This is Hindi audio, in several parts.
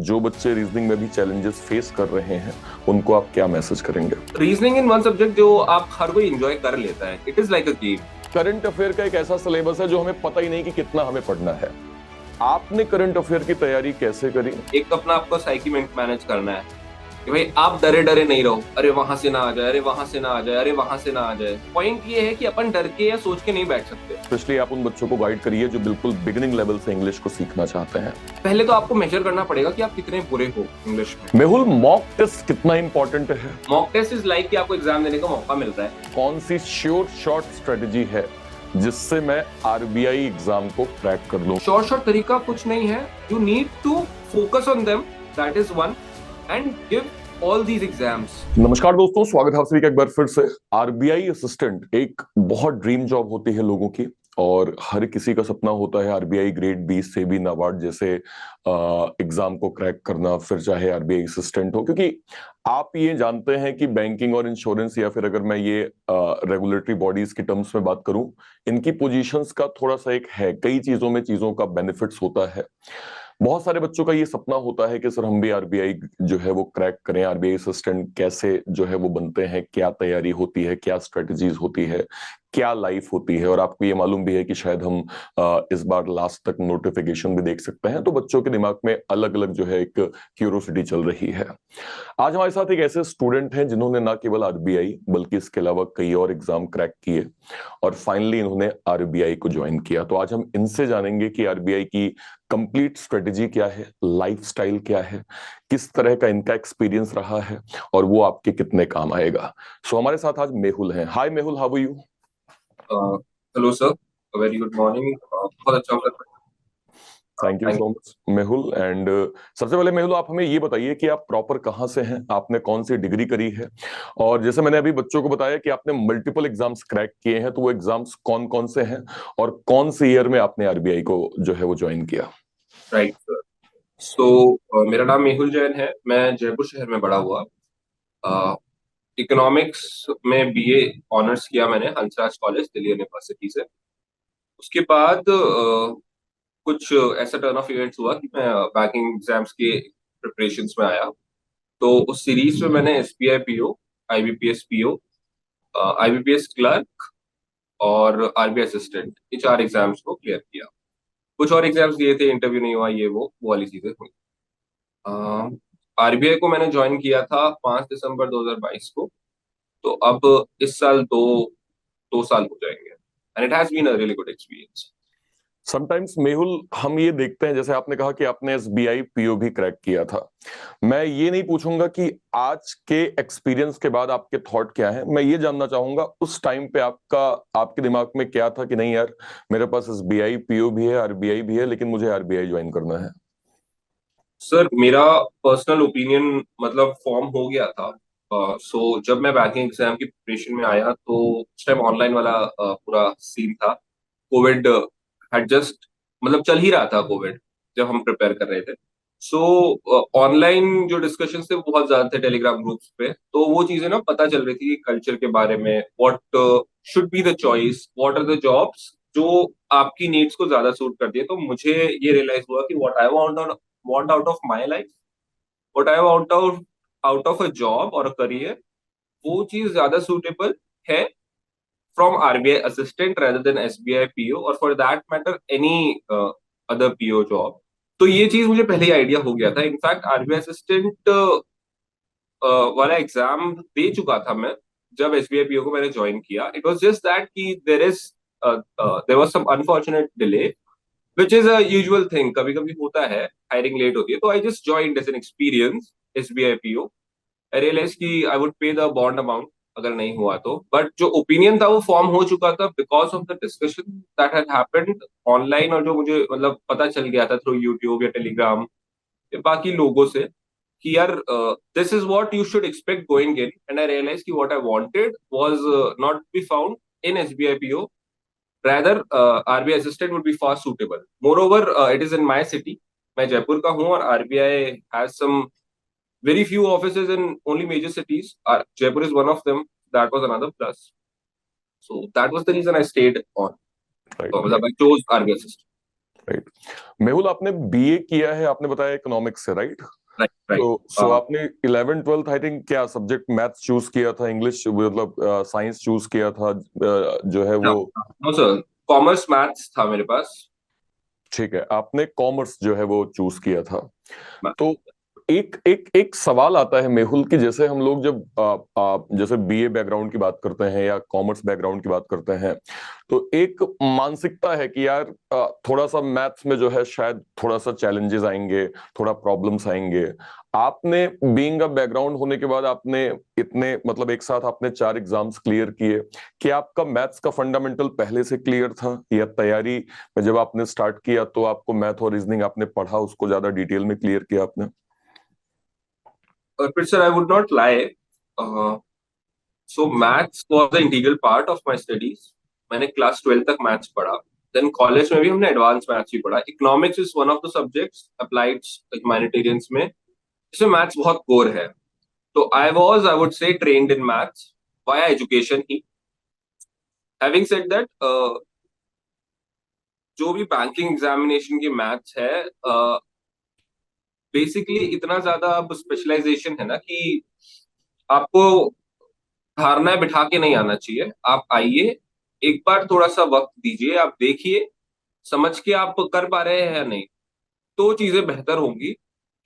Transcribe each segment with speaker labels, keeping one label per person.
Speaker 1: जो बच्चे रीजनिंग में भी चैलेंजेस फेस कर रहे हैं उनको आप क्या मैसेज करेंगे?
Speaker 2: रीजनिंग इन वन सब्जेक्ट जो आप हर कोई एंजॉय कर लेता है. It is like a game.
Speaker 1: Current affair का एक ऐसा सिलेबस है जो हमें पता ही नहीं कि कितना हमें पढ़ना है। आपने करंट अफेयर की तैयारी कैसे करी?
Speaker 2: एक अपना आपको साइकी मैनेज करना है कि भाई आप डरे डरे नहीं रहो. अरे वहां से ना आ जाए, अरे वहां से ना आ जाए, अरे वहां से ना आ जाए. पॉइंट ये है कि अपन डर के या सोच के नहीं बैठ सकते.
Speaker 1: स्पेशली आप उन बच्चों को गाइड करिए जो बिल्कुल बिगिनिंग लेवल से इंग्लिश को सीखना चाहते हैं।
Speaker 2: पहले तो आपको मेजर करना पड़ेगा कि आप कितने बुरे हो इंग्लिश में.
Speaker 1: मेहुल, मॉक टेस्ट कितना इंपॉर्टेंट है?
Speaker 2: मॉक टेस्ट इज लाइक कि आपको एग्जाम देने का मौका मिलता है.
Speaker 1: कौन सी श्योर शॉर्ट स्ट्रेटेजी है जिससे मैं आरबीआई एग्जाम को क्रैक कर लूं?
Speaker 2: शॉर्ट तरीका कुछ नहीं है. You need to focus on them. That is one. And give all these exams.
Speaker 1: नमस्कार दोस्तों, स्वागत है आप सभी का एक बार फिर से। आरबीआई असिस्टेंट एक बहुत ड्रीम जॉब होती है लोगों की, और हर किसी का सपना होता है आरबीआई ग्रेड 20 से भी नाबार्ड जैसे एग्जाम को क्रैक करना, फिर चाहे आरबीआई असिस्टेंट हो। क्योंकि आप ये जानते हैं कि बैंकिंग और इंश्योरेंस, या फिर अगर मैं ये रेगुलेटरी बॉडीज के टर्म्स में बात करूं, इनकी पोजीशंस का थोड़ा सा एक है, कई चीजों में चीजों का बेनिफिट्स होता है। बहुत सारे बच्चों का ये सपना होता है कि सर हम भी आरबीआई जो है वो क्रैक करें, आरबीआई असिस्टेंट कैसे जो है वो बनते हैं, क्या तैयारी होती है, क्या स्ट्रेटजीज होती है, क्या लाइफ होती है। और आपको ये मालूम भी है कि शायद हम इस बार लास्ट तक नोटिफिकेशन भी देख सकते हैं। तो बच्चों के दिमाग में अलग अलग जो है एक क्यूरियोसिटी चल रही है। आज हमारे साथ एक ऐसे स्टूडेंट हैं जिन्होंने ना केवल आरबीआई बल्कि इसके अलावा कई और एग्जाम क्रैक किए और फाइनली इन्होंने आरबीआई को ज्वाइन किया। तो आज हम इनसे जानेंगे कि आरबीआई की कंप्लीट स्ट्रेटेजी क्या है, लाइफस्टाइल क्या है, किस तरह का इनका एक्सपीरियंस रहा है और वो आपके कितने काम आएगा। सो हमारे साथ आज मेहुल हैं। Hi Mehul, how are you?
Speaker 2: Hello sir. Very good morning. बहुत अच्छा sir.
Speaker 1: Thank you
Speaker 2: thank
Speaker 1: so much Mehul. And सबसे पहले मेहुल, आप हमें ये बताइए कि आप प्रॉपर कहाँ से हैं, आपने कौन सी डिग्री करी है, और जैसे मैंने अभी बच्चों को बताया कि आपने मल्टीपल एग्जाम्स क्रैक किए हैं, तो वो एग्जाम्स कौन कौन से हैं और कौन से ईयर में आपने आरबीआई को जो है वो ज्वाइन किया?
Speaker 2: Right sir. सो मेरा नाम मेहुल जैन है. मैं जयपुर शहर में बड़ा हुआ. इकोनॉमिक्स में बीए ऑनर्स किया मैंने हंसराज कॉलेज दिल्ली यूनिवर्सिटी से. उसके बाद कुछ ऐसा टर्न ऑफ इवेंट्स हुआ कि मैं बैंकिंग एग्जाम्स के प्रिपरेशंस में आया. तो उस सीरीज में मैंने SBI PO, IBPS PO, IBPS clerk और आरबीआई असिस्टेंट, ये 4 एग्जाम्स को क्लियर किया. कुछ और एग्जाम्स दिए थे, इंटरव्यू नहीं हुआ, ये वो वाली चीजें हुई. आरबीआई को मैंने ज्वाइन किया था 5 दिसंबर 2022 को. तो अब इस साल दो साल हो जाएंगे. And it has been a really good experience.
Speaker 1: Sometimes Mehul, हम ये देखते हैं, जैसे आपने कहा कि आपने एसबीआई पीओ भी क्रैक किया था। मैं ये नहीं पूछूंगा कि आज के एक्सपीरियंस के बाद आपके थॉट क्या है, मैं ये जानना चाहूंगा उस टाइम पे आपके दिमाग में क्या था कि नहीं यार, मेरे पास एसबीआई पीओ भी है, आरबीआई भी है, लेकिन मुझे आरबीआई ज्वाइन करना है।
Speaker 2: सर मेरा पर्सनल ओपिनियन मतलब फॉर्म हो गया था. सो जब मैं बैंकिंग एग्जाम की प्रिपरेशन में आया तो उस टाइम ऑनलाइन वाला पूरा सीन था. कोविड had जस्ट मतलब चल ही रहा था कोविड जब हम प्रिपेयर कर रहे थे. सो ऑनलाइन जो डिस्कशन थे वो बहुत ज्यादा थे टेलीग्राम ग्रुप्स पे. तो वो चीजें ना पता चल रही थी कल्चर के बारे में. What should be the choice, what are the jobs जो आपकी नीड्स को ज्यादा सूट करती है. तो मुझे ये रियलाइज हुआ कि what out of my life, what I out of a job और अ करियर, वो चीज ज्यादा सूटेबल है from RBI assistant rather than SBI PO or for that matter any other PO job. तो ये चीज मुझे पहले ही आइडिया हो गया था. इनफैक्ट आरबीआई असिस्टेंट वाला एग्जाम दे चुका था मैं जब एसबीआई पीओ को मैंने ज्वाइन किया. इट वाज जस्ट दैट कि there was some unfortunate delay which is a usual thing. कभी कभी होता है, हायरिंग लेट होती है. तो I just joined as an experience SBI PO. I realise कि I would pay the bond amount अगर नहीं हुआ तो. बट जो ओपिनियन था वो फॉर्म हो चुका था because of the discussion that had happened online. और जो मुझे मतलब पता चल गया था थ्रू यूट्यूब या टेलीग्राम या बाकी लोगों से कि यार this is what you should expect going in. And I realise कि what I wanted was not be found in SBI PO. rather RBI assistant would be far suitable. Moreover, it is in my city. मैं जयपुर का हूँ और RBI has some very few offices in only major cities. Jaipur is one of them. That was another plus. So that was the reason I stayed on.
Speaker 1: Right.
Speaker 2: मतलब I chose RBI assistant.
Speaker 1: Right. Mehul, आपने बीए किया है, आपने बताया इकोनॉमिक्स से, राइट?
Speaker 2: राइट
Speaker 1: तो
Speaker 2: राइट।
Speaker 1: सो आपने 11 12th आई थिंक क्या सब्जेक्ट, मैथ्स चूज किया था, इंग्लिश मतलब साइंस चूज किया था, जो है वो?
Speaker 2: नो सर, कॉमर्स मैथ्स था मेरे पास।
Speaker 1: ठीक है, आपने कॉमर्स जो है वो चूज किया था। तो एक एक एक सवाल आता है मेहुल कि जैसे हम लोग जब जैसे बीए बैकग्राउंड की बात करते हैं या कॉमर्स बैकग्राउंड की बात करते हैं, तो एक मानसिकता है कि यार थोड़ा सा मैथ्स में जो है शायद थोड़ा सा चैलेंजेस आएंगे, थोड़ा प्रॉब्लम्स आएंगे। आपने बीइंग अ बैकग्राउंड होने के बाद आपने इतने मतलब एक साथ आपने 4 एग्जाम्स क्लियर किए, कि आपका मैथ्स का फंडामेंटल पहले से क्लियर था, या तैयारी में जब आपने स्टार्ट किया तो आपको मैथ और रीजनिंग आपने पढ़ा, उसको ज्यादा डिटेल में क्लियर किया आपने?
Speaker 2: और फिर sir, I would not lie, so maths was the integral part of my studies. मैंने क्लास 12 तक मैथ्स पढ़ा। देन कॉलेज में भी हमने एडवांस मैथ्स भी पढ़ा। Economics is one of the subjects applied humanitarians में जिसमें मैथ्स बहुत कोर है। तो I would say trained in maths via education ही। हैविंग सेड दैट, जो भी बैंकिंग एग्जामिनेशन की मैथ्स है, बेसिकली इतना ज्यादा अब स्पेशलाइजेशन है ना कि आपको धारणाएं बिठा के नहीं आना चाहिए। आप आइए, एक बार थोड़ा सा वक्त दीजिए, आप देखिए, समझ के आप कर पा रहे हैं या नहीं, तो चीजें बेहतर होंगी।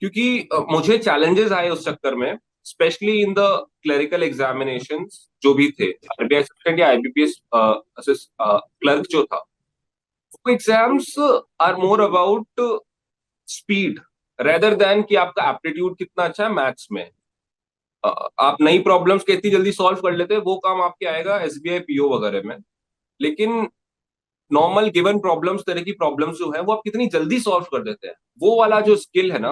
Speaker 2: क्योंकि मुझे चैलेंजेस आए उस चक्कर में, specially in the clerical examinations जो भी थे, आरबीआई असिस्टेंट या आईबीपीएस क्लर्क जो था, वो exams are more about speed rather than कि आपका एप्टीट्यूड कितना अच्छा है मैथ्स में। आप नई प्रॉब्लम्स कितनी जल्दी सॉल्व कर लेते हैं, वो काम आपके आएगा एसबीआई पीओ वगैरह में। लेकिन नॉर्मल गिवन प्रॉब्लम्स, तरह की प्रॉब्लम्स जो है वो आप कितनी जल्दी सॉल्व कर देते हैं, वो वाला जो स्किल है ना,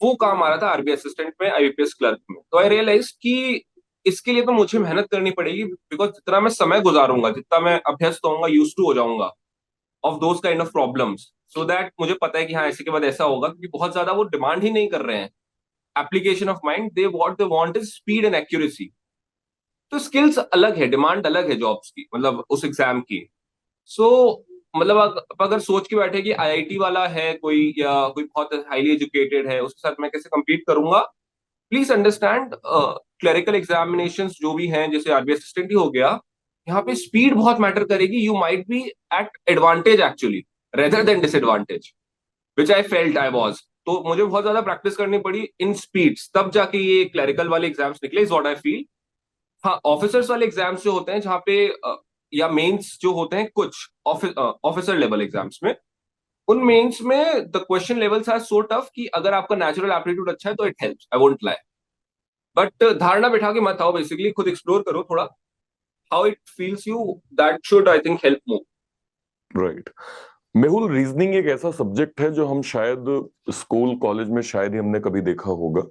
Speaker 2: वो काम आ रहा था आरबीआई असिस्टेंट में, आईबीपीएस क्लर्क में। तो आई रियलाइज कि इसके लिए तो मुझे मेहनत करनी पड़ेगी, बिकॉज जितना मैं समय गुजारूंगा, जितना मैं अभ्यस्त होऊंगा, यूज टू हो जाऊंगा of those kind of problems, so that मुझे पता है कि हाँ ऐसे के बाद ऐसा होगा। क्योंकि बहुत ज्यादा वो डिमांड ही नहीं कर रहे हैं application of mind, they want is speed and accuracy. तो स्किल्स अलग है, डिमांड अलग है जॉब्स की, मतलब उस एग्जाम की। सो मतलब आप अगर सोच के बैठे कि आईआईटी वाला है कोई, या कोई बहुत हाईली एजुकेटेड है, उसके साथ मैं कैसे compete करूंगा, प्लीज अंडरस्टैंड, क्लरिकल एग्जामिनेशंस जो भी हैं, जैसे आरबीआई असिस्टेंट ही हो गया, यहाँ पे स्पीड बहुत मैटर करेगी। You might be at advantage actually, rather than disadvantage, which I felt I was. तो मुझे बहुत ज्यादा प्रैक्टिस करनी पड़ी इन स्पीड्स, तब जाके ये क्लरिकल वाले एग्जाम्स निकले, इज व्हाट आई फील। हाँ, ऑफिसर्स वाले एग्जाम्स जो होते हैं जहाँ पे या मेंस जो होते हैं कुछ ऑफिसर लेवल एग्जाम्स में, उन मेंस में the question levels are so tough कि अगर आपका नेचुरल एप्टीट्यूड अच्छा है तो it helps, I won't lie. But धारणा बिठा के मत आओ, बेसिकली खुद एक्सप्लोर करो थोड़ा, how it feels you, that should I think help more.
Speaker 1: Right. Mehul, reasoning एक ऐसा सब्जेक्ट है जो हम शायद स्कूल कॉलेज में शायद ही हमने कभी देखा होगा।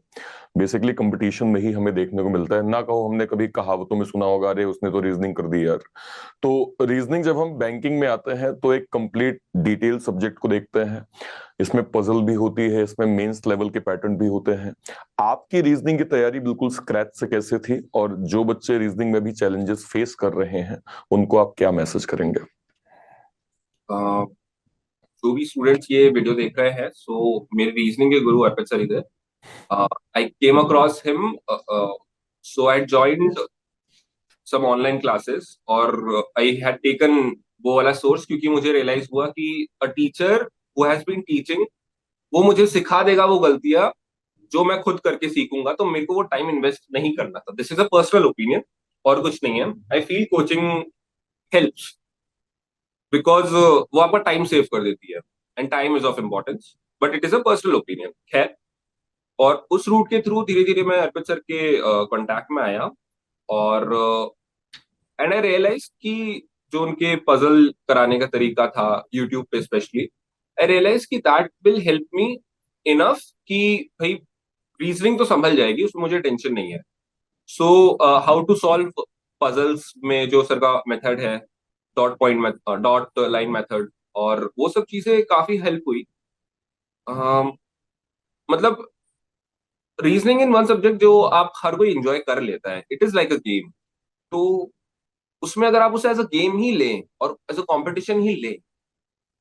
Speaker 1: बेसिकली कंपटीशन में ही हमें देखने को मिलता है, ना कहो हमने कभी कहावतों में सुना होगा अरे उसने तो रीजनिंग कर दी यार। तो रीजनिंग जब हम बैंकिंग में आते हैं तो एक कंप्लीट डिटेल सब्जेक्ट को देखते हैं। इसमें पजल भी होती है, इसमें मेंस लेवल के पैटर्न भी होते हैं। आपकी रीजनिंग की तैयारी बिल्कुल स्क्रैच से कैसे थी, और जो बच्चे रीजनिंग में भी चैलेंजेस फेस कर रहे हैं उनको आप क्या मैसेज करेंगे?
Speaker 2: जो भी स्टूडेंट्स ये वीडियो देख रहे हैं, सो मेरे रीजनिंग के गुरु अर्पित सर इधर, I came across him, so I joined some online classes, और आई हैड टेकन वो वाला सोर्स, क्योंकि मुझे रियलाइज हुआ कि a teacher who has been teaching, वो मुझे सिखा देगा वो गलतियां जो मैं खुद करके सीखूंगा, तो मेरे को वो टाइम इन्वेस्ट नहीं करना था। This is a personal opinion, और कुछ नहीं है। I feel coaching helps because वो आपका टाइम सेव कर देती है, and time is of importance, but it is a personal opinion, खैर। और उस रूट के थ्रू धीरे धीरे मैं अर्पित सर के कांटेक्ट में आया, और एंड आई रियलाइज कि जो उनके पजल कराने का तरीका था यूट्यूब पे स्पेशली, आई रियलाइज कि that will help me enough कि भाई रीजनिंग तो संभल जाएगी, उसमें मुझे टेंशन नहीं है। So how to solve puzzles में जो सर का मेथड है, dot point, dot line method, और वो सब चीजें काफी हेल्प हुई। um, मतलब रीजनिंग इन वन सब्जेक्ट जो आप हर कोई एंजॉय कर लेता है, it is like a game. तो उसमें अगर आप उसे एज अ गेम ही लें और एज अ कॉम्पिटिशन ही लें,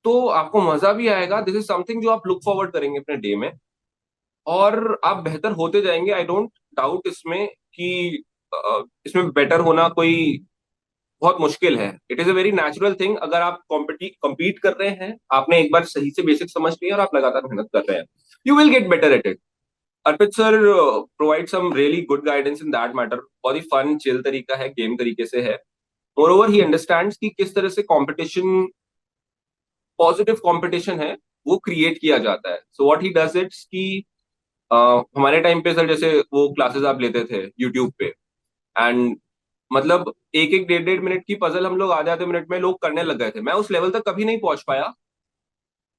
Speaker 2: तो आपको मजा भी आएगा, दिस इज समथिंग जो आप लुक फॉरवर्ड करेंगे अपने डे में, और आप बेहतर होते जाएंगे। आई डोंट डाउट इसमें कि इसमें बेटर होना कोई बहुत मुश्किल है। It is a very natural thing. अगर आप कॉम्पीट कर रहे हैं, आपने एक बार सही से बेसिक समझ लिया और आप लगातार मेहनत कर रहे हैं, you will get better at it. Arpit sir provide some really good guidance in that matter. बहुत ही फन चिल तरीका है, गेम तरीके से है। मोर ओवर ही अंडरस्टैंड्स कि किस तरह से कंपटीशन, पॉजिटिव कंपटीशन है, वो क्रिएट किया जाता है। So what he does it's कि हमारे टाइम पे सर जैसे वो क्लासेस आप लेते थे यूट्यूब पे, एंड मतलब एक एक डेढ़ डेढ़ मिनट की पजल हम लोग आधे आधे मिनट में लोग करने लग गए थे। मैं उस लेवल तक कभी नहीं पहुंच पाया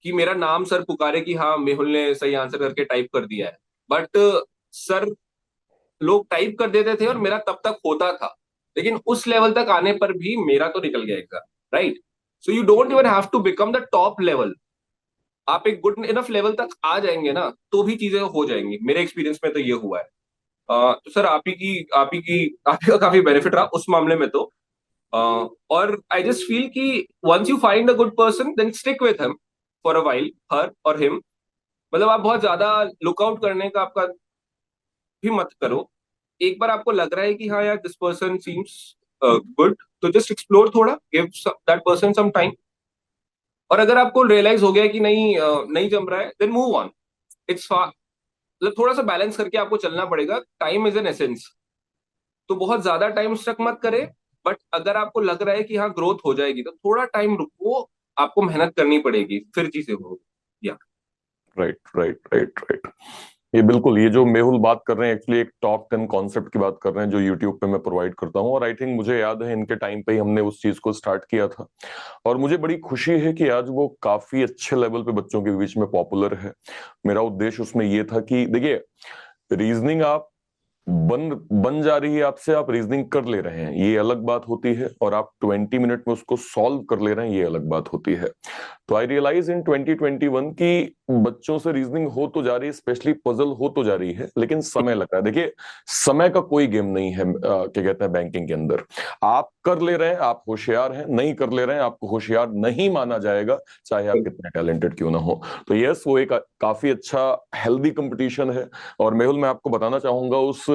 Speaker 2: कि मेरा नाम सर पुकारे कि हाँ मेहुल ने सही आंसर करके टाइप कर दिया है। बट सर लोग टाइप कर देते थे और मेरा तब तक होता था। लेकिन उस लेवल तक आने पर भी मेरा तो निकल गया exam, right? So you don't even have to become the top level. आप एक गुड इनफ लेवल तक आ जाएंगे ना, तो भी चीजें हो जाएंगी। मेरे एक्सपीरियंस में तो ये हुआ है। तो सर आप ही का काफी बेनिफिट रहा उस मामले में तो। और आई जस्ट फील कि once you find a good person then stick with him for a while, her और हिम। मतलब आप बहुत ज्यादा लुकआउट करने का आपका भी मत करो। एक बार आपको लग रहा है कि हाँ यार दिस पर्सन सीम्स गुड, तो जस्ट एक्सप्लोर थोड़ा, give that person some time. और अगर आपको रियलाइज हो गया कि नहीं नहीं जम रहा है, देन मूव ऑन। इट्स मतलब थोड़ा सा बैलेंस करके आपको चलना पड़ेगा। Time is an essence. तो बहुत ज्यादा टाइम स्टक मत करें। बट अगर आपको लग रहा है कि हाँ ग्रोथ हो जाएगी, तो थोड़ा टाइम रुको, आपको मेहनत करनी पड़ेगी, फिर चीजें होगी। या
Speaker 1: राइट राइट राइट राइट। ये बिल्कुल, ये जो मेहुल बात कर रहे हैं एक्चुअली एक टॉप 10 कॉन्सेप्ट की बात कर रहे हैं जो यूट्यूब पे मैं प्रोवाइड करता हूँ। और आई थिंक मुझे याद है इनके टाइम पे ही हमने उस चीज को स्टार्ट किया था। और मुझे बड़ी खुशी है कि आज वो काफी अच्छे लेवल पे बच्चों के बीच में पॉपुलर है। मेरा उद्देश्य उसमें ये था कि देखिए, रीजनिंग आप बन बन जा रही है आपसे, आप रीजनिंग कर ले रहे हैं ये अलग बात होती है, और आप 20 मिनट में उसको सॉल्व कर ले रहे हैं ये अलग बात होती है। तो आई रियलाइज इन 2021 कि बच्चों से रीजनिंग हो तो जा रही है, स्पेशली पजल हो तो जा रही है, लेकिन समय लग रहा है। देखिए, समय का कोई गेम नहीं है क्या कहते हैं बैंकिंग के अंदर। आप कर ले रहे हैं, आप होशियार हैं, नहीं कर ले रहे हैं, आपको होशियार नहीं माना जाएगा, चाहे आप कितने टैलेंटेड क्यों ना हो। तो यस, वो एक काफी अच्छा हेल्दी कंपटीशन है। और मेहुल, मैं आपको बताना चाहूंगा उस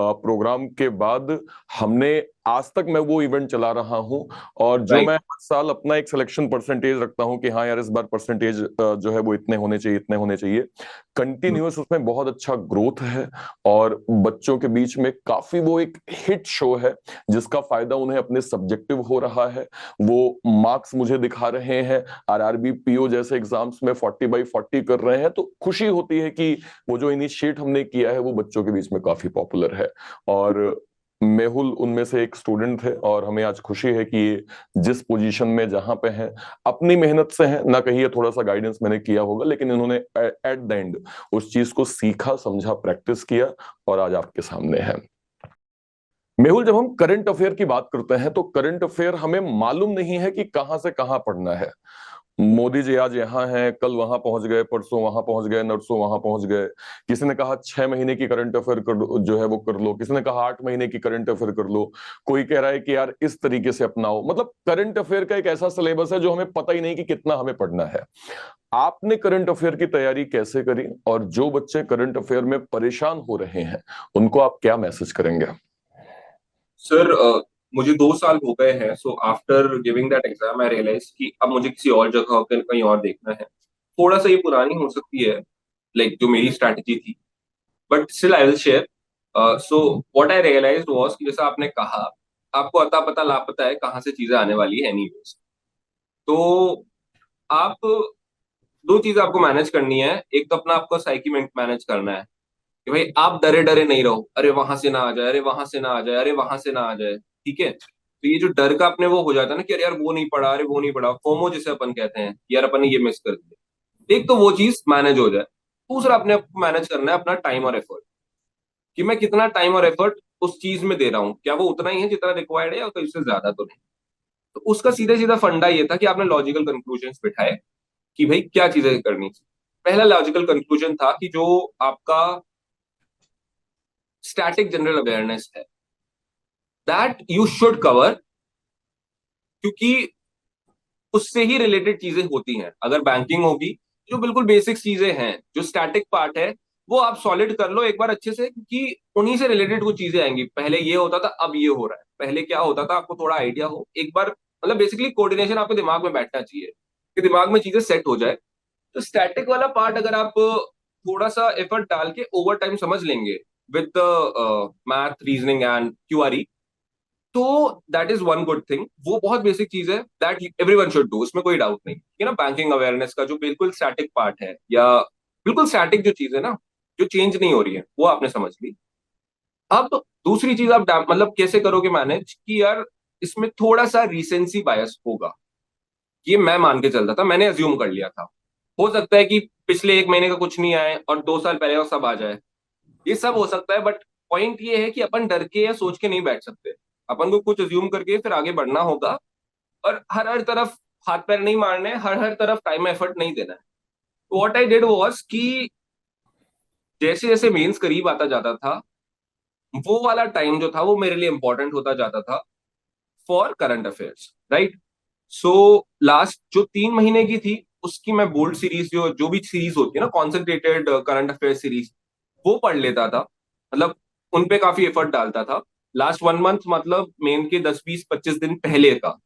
Speaker 1: प्रोग्राम के बाद हमने आज तक मैं वो इवेंट चला रहा हूं। और जो
Speaker 2: राइट।
Speaker 1: मैं हर साल अपना एक सिलेक्शन परसेंटेज रखता हूं कि हाँ यार इस बार परसेंटेज जो है वो इतने होने चाहिए, इतने होने चाहिए। कंटिन्यूअस उसमें बहुत अच्छा ग्रोथ है। और बच्चों के बीच में काफी वो एक हिट शो है जिसका फायदा उन्हें अपने सब्जेक्टिव हो रहा है। वो मार्क्स मुझे दिखा रहे हैं, आरआरबी पीओ जैसे एग्जाम्स में 40/40 कर रहे हैं। तो खुशी होती है कि वो जो इनिशिएट हमने किया है वो बच्चों के बीच में काफी पॉपुलर है। और मेहुल उनमें से एक स्टूडेंट थे, और हमें आज खुशी है कि ये जिस पोजीशन में जहां पे हैं अपनी मेहनत से हैं। ना कहिए थोड़ा सा गाइडेंस मैंने किया होगा, लेकिन इन्होंने एट द एंड उस चीज को सीखा, समझा, प्रैक्टिस किया, और आज आपके सामने है। मेहुल, जब हम करंट अफेयर की बात करते हैं तो करंट अफेयर हमें मालूम नहीं है कि कहां से कहां पढ़ना है। मोदी जी आज यहाँ हैं, कल वहां पहुंच गए, परसों वहां पहुंच गए, नरसों वहां पहुंच गए। किसी ने कहा 6 महीने की करंट अफेयर कर जो है वो कर लो, किसी ने कहा 8 महीने की करंट अफेयर कर लो। कोई कह रहा है कि यार इस तरीके से अपनाओ। मतलब करंट अफेयर का एक ऐसा सिलेबस है जो हमें पता ही नहीं कि कितना हमें पढ़ना है। आपने करंट अफेयर की तैयारी कैसे करी, और जो बच्चे करंट अफेयर में परेशान हो रहे हैं उनको आप क्या मैसेज करेंगे?
Speaker 2: सर मुझे 2 साल हो गए हैं। So after giving that exam I realise कि अब मुझे किसी और जगह कहीं और देखना है। थोड़ा सा ये पुरानी हो सकती है, लाइक जो मेरी स्ट्रैटेजी थी, but still I will share. So what I realized was कि जैसा आपने कहा, आपको अता पता लापता है कहाँ से चीजें आने वाली है एनीवेज। तो आप, दो चीज आपको मैनेज करनी है। एक तो अपना आपको साइकी मैनेज करना है कि भाई आप डरे डरे नहीं रहो, अरे वहां से ना आ जाए, अरे वहां से ना आ जाए, अरे वहां से ना आ जाए। ठीक है? तो ये जो डर का अपने वो हो जाता है ना कि अरे यार वो नहीं पड़ा, अरे वो नहीं पड़ा, फोमो जिसे अपन कहते हैं, यार अपन ने ये मिस कर दिया। एक तो वो चीज मैनेज हो जाए। दूसरा अपने आप को मैनेज करना है अपना टाइम और एफर्ट, कि मैं कितना टाइम और एफर्ट उस चीज में दे रहा हूँ, क्या वो उतना ही है जितना रिक्वायर्ड है या कहीं से ज्यादा तो नहीं। तो उसका सीधे सीधा फंडा ये था कि आपने लॉजिकल कंक्लूजन बिठाए कि भाई क्या चीजें करनी चाहिए। पहला लॉजिकल कंक्लूजन था कि जो आपका स्टैटिक जनरल अवेयरनेस है, दैट यू शुड कवर। क्योंकि उससे ही रिलेटेड चीजें होती हैं। अगर बैंकिंग होगी, जो बिल्कुल बेसिक चीजें हैं, जो स्टैटिक पार्ट है, वो आप सॉलिड कर लो एक बार अच्छे से, क्योंकि उन्हीं से रिलेटेड कुछ चीजें आएंगी। पहले ये होता था, अब ये हो रहा है, पहले क्या होता था, आपको थोड़ा आइडिया हो एक बार। मतलब बेसिकली कोऑर्डिनेशन आपके दिमाग में बैठना चाहिए कि दिमाग में चीजें सेट हो जाए। तो स्टैटिक वाला पार्ट अगर आप थोड़ा सा एफर्ट डाल के ओवर टाइम समझ लेंगे विद मैथ, रीजनिंग एंड क्यूआरई, तो that is one good thing. वो बहुत बेसिक चीज है, दैट एवरीवन शुड डू, उसमें कोई डाउट नहीं है ना। बैंकिंग अवेयरनेस का जो बिल्कुल स्टैटिक पार्ट है, या बिल्कुल स्टैटिक जो चीज है ना, जो चेंज नहीं हो रही है, वो आपने समझ ली। अब दूसरी चीज आप मतलब कैसे करोगे मैनेज कि यार इसमें थोड़ा सा रिसेंसी बायस होगा। ये मैं मान के चलता था, मैंने अज्यूम कर लिया था। हो सकता है कि पिछले एक महीने का कुछ नहीं आए और 2 साल पहले का सब आ जाए, ये सब हो सकता है। बट पॉइंट ये है कि अपन डर के या सोच के नहीं बैठ सकते। अपन को कुछ अज्यूम करके फिर आगे बढ़ना होगा, और हर हर तरफ हाथ पैर नहीं मारने, हर हर तरफ टाइम एफर्ट नहीं देना है। तो व्हाट आई डिड वाज कि जैसे जैसे मेंस करीब आता जाता था, वो वाला टाइम जो था वो मेरे लिए इंपॉर्टेंट होता जाता था for current affairs, right. So last जो 3 महीने की थी, उसकी मैं बोल्ड सीरीज, जो जो भी सीरीज होती है ना, कॉन्सेंट्रेटेड करंट अफेयर सीरीज, वो पढ़ लेता था। मतलब उन पे काफी एफर्ट डालता था। लास्ट 1 मंथ मतलब मेन के 10 20 25 दिन पहले का,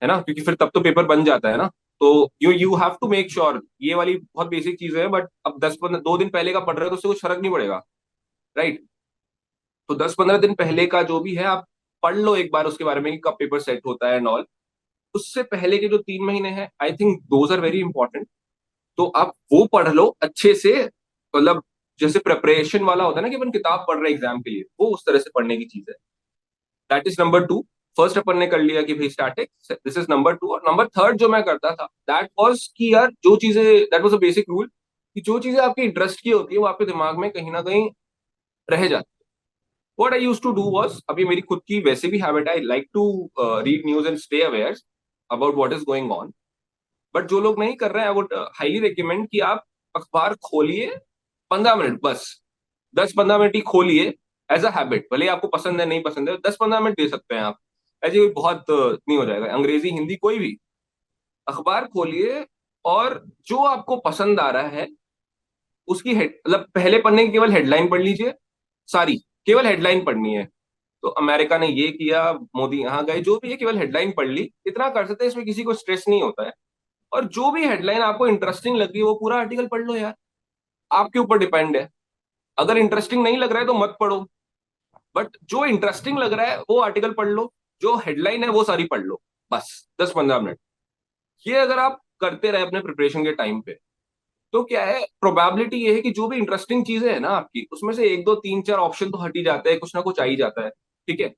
Speaker 2: है ना, क्योंकि फिर तब तो पेपर बन जाता है ना। तो you you have to make sure, ये वाली बहुत बेसिक चीज है। बट अब 10 15 2 दिन पहले का पढ़ रहे हो तो उससे कुछ फर्क नहीं पड़ेगा, राइट। तो 10 15 दिन पहले का जो भी है आप पढ़ लो एक बार उसके बारे में कि कब पेपर सेट होता है एंड ऑल। उससे पहले के जो 3 महीने हैं, I think those are very important. तो आप वो पढ़ लो अच्छे से। मतलब जैसे प्रिपरेशन वाला होता है ना कि अपन किताब पढ़ रहे हैं एग्जाम के लिए, वो उस तरह से पढ़ने की चीज है। That is number 2। फर्स्ट अपन ने कर लिया कि भाई स्टैटिक, दिस इज नंबर 2। और नंबर 3 जो मैं करता था, दैट वाज कि यार जो चीजें, that was a basic rule कि जो चीजें आपके इंटरेस्ट की होती है वो आपके दिमाग में कहीं ना कहीं रह जाती है। What I used to do was, अभी मेरी खुद की वैसे भी habit, I like to read news and stay aware about what is going on. But जो लोग नहीं कर रहे हैं, आई वुड हाईली रिकमेंड कि आप अखबार खोलिए 15 मिनट बस। 10 15 मिनट ही खोलिए, एज अ हैबिट। भले ही आपको पसंद है नहीं पसंद है, 10 15 मिनट दे सकते हैं आप। ऐसे बहुत नहीं हो जाएगा, अंग्रेजी हिंदी कोई भी अखबार खोलिए, और जो आपको पसंद आ रहा है उसकी हेड, मतलब पहले पन्ने की केवल हेडलाइन पढ़ लीजिए, सारी, केवल हेडलाइन पढ़नी है। तो अमेरिका ने ये किया, मोदी यहाँ गए, जो भी है केवल हेडलाइन पढ़ ली, इतना कर सकते हैं। इसमें किसी को स्ट्रेस नहीं होता है। और जो भी हेडलाइन आपको इंटरेस्टिंग लगी वो पूरा आर्टिकल पढ़ लो यार, आपके ऊपर डिपेंड है। अगर इंटरेस्टिंग नहीं लग रहा है तो मत पढ़ो, बट जो इंटरेस्टिंग लग रहा है वो आर्टिकल पढ़ लो, जो हेडलाइन है वो सारी पढ़ लो, बस 10 15 मिनट। ये अगर आप करते रहे अपने प्रिपरेशन के टाइम पे, तो क्या है, प्रोबेबिलिटी ये है कि जो भी इंटरेस्टिंग चीजें है ना आपकी, उसमें से 1 2 3 4 ऑप्शन तो हट ही जाता है, कुछ ना कुछ आ ही जाता है, ठीक है।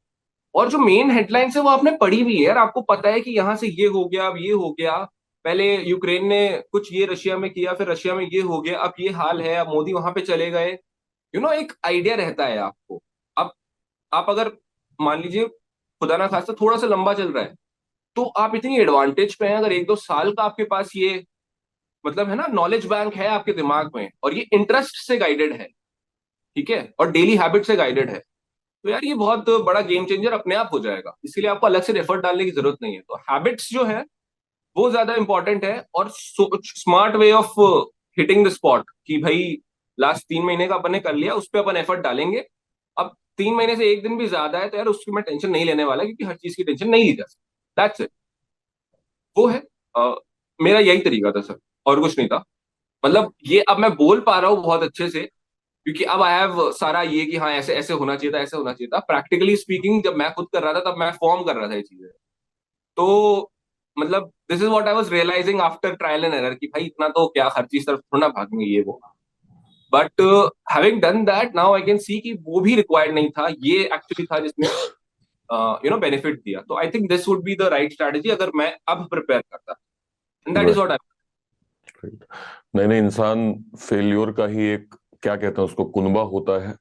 Speaker 2: और जो मेन हेडलाइंस है वो आपने पढ़ी भी है यार, आपको पता है कि यहाँ से ये हो गया, अब ये हो गया, पहले यूक्रेन ने कुछ ये रशिया में किया, फिर रशिया में ये हो गया, अब ये हाल है, अब मोदी वहां पे चले गए। एक आइडिया रहता है आपको। अब आप अगर मान लीजिए खुदा ना खास्ता थोड़ा सा लंबा चल रहा है, तो आप इतनी एडवांटेज पे हैं अगर 1 2 साल का आपके पास ये, मतलब है ना, नॉलेज बैंक है आपके दिमाग में, और ये इंटरेस्ट से गाइडेड है, ठीक है, और डेली हैबिट से गाइडेड है। तो यार ये बहुत बड़ा गेम चेंजर अपने आप हो जाएगा। इसीलिए आपको अलग से एफर्ट डालने की जरूरत नहीं है। तो हैबिट्स जो है वो ज्यादा इंपॉर्टेंट है, और smart way of hitting the spot कि भाई लास्ट 3 महीने का अपन ने कर लिया, उस पर अपन एफर्ट डालेंगे। अब 3 महीने से एक दिन भी ज्यादा है तो यार उसकी मैं टेंशन नहीं लेने वाला, क्योंकि हर चीज की टेंशन नहीं ली जा सकती। That's it. वो है मेरा यही तरीका था सर, और कुछ नहीं था। मतलब ये अब मैं बोल पा रहा हूँ बहुत अच्छे से, क्योंकि अब आई हैव सारा ये कि हाँ ऐसे ऐसे होना चाहिए था, ऐसे होना चाहिए था। प्रैक्टिकली स्पीकिंग जब मैं खुद कर रहा था तब मैं फॉर्म कर रहा था ये चीजें। तो मतलब this is what I was realising after trial and error कि भाई इतना तो क्या, हर चीज तरफ थोड़ा ना भागेंगे ये वो। But having done that, now I can see कि वो भी रिक्वायर्ड नहीं था, ये एक्चुअली था जिसने बेनिफिट दिया। तो I think this would be the right strategy अगर मैं अब प्रिपेयर करता, एंड दैट इज व्हाट आई।
Speaker 1: नहीं नहीं, इंसान फेल्योर का ही एक, क्या कहते हैं उसको, कुनबा होता है।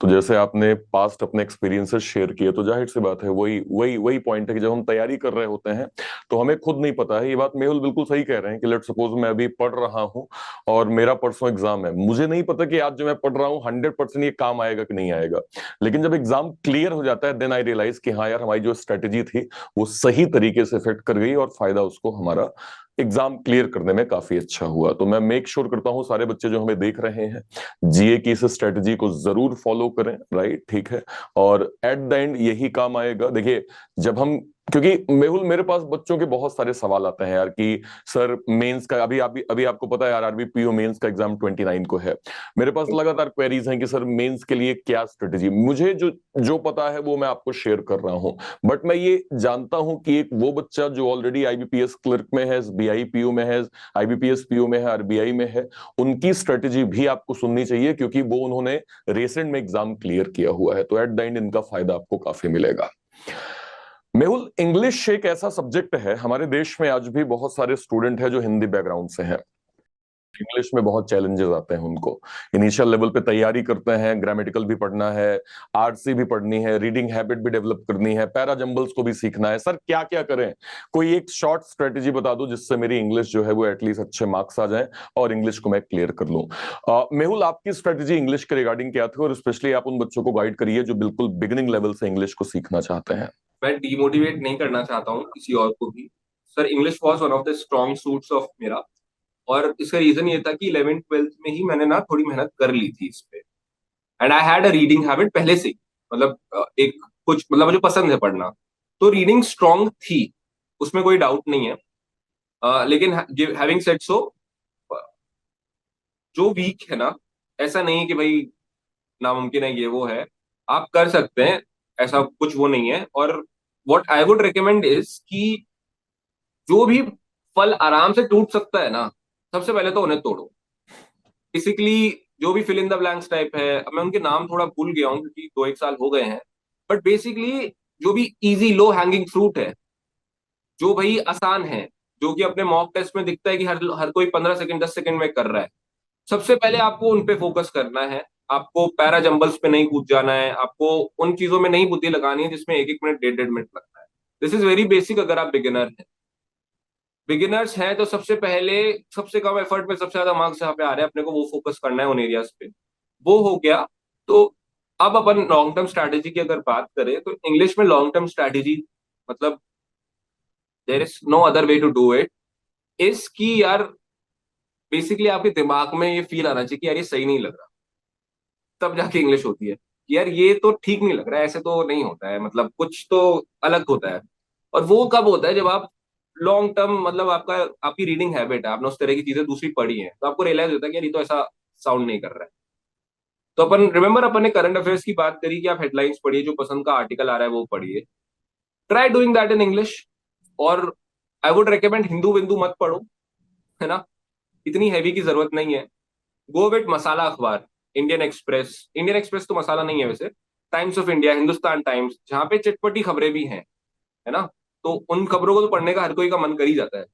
Speaker 1: तो जैसे आपने पास्ट अपने एक्सपीरियंसेस शेयर किए, तो जाहिर सी बात है, वही वही वही पॉइंट है कि जब हम तैयारी कर रहे होते हैं तो हमें खुद नहीं पता है। ये बात मेहुल बिल्कुल सही कह रहे हैं कि लेट सपोज मैं अभी पढ़ रहा हूँ और मेरा परसों एग्जाम है, मुझे नहीं पता कि आज जो मैं पढ़ रहा हूँ 100% ये काम आएगा कि नहीं आएगा। लेकिन जब एग्जाम क्लियर हो जाता है, देन आई रियलाइज कि हाँ यार, हमारी जो स्ट्रेटेजी थी वो सही तरीके से फिट कर गई और फायदा उसको हमारा एग्जाम क्लियर करने में काफी अच्छा हुआ। तो मैं मेक श्योर करता हूँ सारे बच्चे जो हमें देख रहे हैं, जीए की इस स्ट्रेटजी को जरूर फॉलो करें, राइट, ठीक है। और एट द एंड यही काम आएगा। देखिए, जब हम, क्योंकि मेहुल मेरे पास बच्चों के बहुत सारे सवाल आते हैं यार कि सर मेंस का अभी आपको पता है, आरआरबी पीओ मेंस का एग्जाम 29 को है। मेरे पास लगातार क्वेरीज हैं कि सर मेंस के लिए क्या स्ट्रेटजी। मुझे जो जो पता है वो मैं आपको शेयर कर रहा हूं, बट मैं ये जानता हूं कि एक वो बच्चा जो ऑलरेडी आईबीपीएस क्लर्क में है, एसबीआई पीओ में है, आईबीपीएस पीओ में है, आरबीआई में है, उनकी स्ट्रेटजी भी आपको सुननी चाहिए, क्योंकि वो उन्होंने रिसेंट में एग्जाम क्लियर किया हुआ है। तो एट द एंड इनका फायदा आपको काफी मिलेगा। मेहुल, इंग्लिश एक ऐसा सब्जेक्ट है, हमारे देश में आज भी बहुत सारे स्टूडेंट हैं जो हिंदी बैकग्राउंड से हैं। इंग्लिश में बहुत चैलेंजेस आते हैं उनको। इनिशियल लेवल पे तैयारी करते हैं, ग्रामेटिकल भी पढ़ना है, आरसी भी पढ़नी है, रीडिंग हैबिट भी डेवलप करनी है, पैरा जंबल्स को भी सीखना है। सर क्या क्या करें? कोई एक शॉर्ट स्ट्रेटेजी बता दो जिससे मेरी इंग्लिश जो है वो एटलीस्ट अच्छे मार्क्स आ जाए और इंग्लिश को मैं क्लियर कर लूं। मेहुल, आपकी स्ट्रेटेजी इंग्लिश के रिगार्डिंग क्या थी, और स्पेशली आप उन बच्चों को गाइड करिए जो बिल्कुल बिगिनिंग लेवल से इंग्लिश को सीखना चाहते हैं।
Speaker 2: मैं डीमोटिवेट नहीं करना चाहता हूँ किसी और को भी। Sir English was one of the strong suits of मेरा, और इसका रीजन ये था कि 11th 12th में ही मैंने ना थोड़ी मेहनत कर ली थी इस पे। And I had a reading habit पहले से ही। मतलब एक कुछ मतलब मुझे पसंद है पढ़ना, तो रीडिंग स्ट्रांग थी, उसमें कोई डाउट नहीं है। लेकिन हैविंग सेड सो, जो वीक है ना, ऐसा नहीं है कि भाई नामुमकिन है ये वो है, आप कर सकते हैं, ऐसा कुछ वो नहीं है। और what I would recommend is कि जो भी फल आराम से टूट सकता है ना, सबसे पहले तो उन्हें तोड़ो। बेसिकली जो भी fill in the blanks type है, अब मैं उनके नाम थोड़ा भूल गया हूँ क्योंकि 2 1 साल हो गए हैं, बट बेसिकली जो भी इजी लो हैंगिंग फ्रूट है, जो भाई आसान है, जो कि अपने मॉक टेस्ट में दिखता है कि हर हर कोई 15 सेकंड 10 सेकंड में कर रहा है, सबसे पहले आपको उन पे फोकस करना है। आपको पैरा जंबल्स पे नहीं कूद जाना है, आपको उन चीजों में नहीं बुद्धि लगानी है जिसमें 1 1 मिनट 1.5 1.5 मिनट लगता है। दिस इज वेरी बेसिक अगर आप बिगिनर्स हैं तो सबसे पहले सबसे कम एफर्ट में सबसे ज्यादा मार्क्स जहाँ पे आ रहे हैं अपने को वो फोकस करना है, उन एरियाज पे। वो हो गया। तो अब अपन लॉन्ग टर्म स्ट्रैटेजी की अगर बात करें तो इंग्लिश में लॉन्ग टर्म स्ट्रैटेजी मतलब there is no other way to do it, is कि यार बेसिकली आपके दिमाग में ये फील आना चाहिए कि यार ये सही नहीं लग रहा, तब जाके इंग्लिश होती है कि यार ये तो ठीक नहीं लग रहा है, ऐसे तो नहीं होता है, मतलब कुछ तो अलग होता है। और वो कब होता है? जब आप लॉन्ग टर्म मतलब आपका आपकी रीडिंग हैबिट है, आपने उस तरह की चीजें दूसरी पढ़ी हैं, तो आपको रियलाइज होता है कि यार ये तो ऐसा साउंड नहीं कर रहा है। तो अपन रिमेंबर अपन ने करंट अफेयर्स की बात करी कि आप हेडलाइंस पढ़िए, जो पसंद का आर्टिकल आ रहा है वो पढ़िए। Try doing that in English. और आई वुड रिकमेंड हिंदू बिंदु मत पढ़ो, है ना, इतनी हैवी की जरूरत नहीं है। गो विथ मसाला अखबार, इंडियन एक्सप्रेस तो मसाला नहीं है वैसे, times of India, Hindustan times, जहां पे चटपटी खबरें भी हैं, है ना। तो उन खबरों को तो पढ़ने का हर कोई का मन कर ही जाता है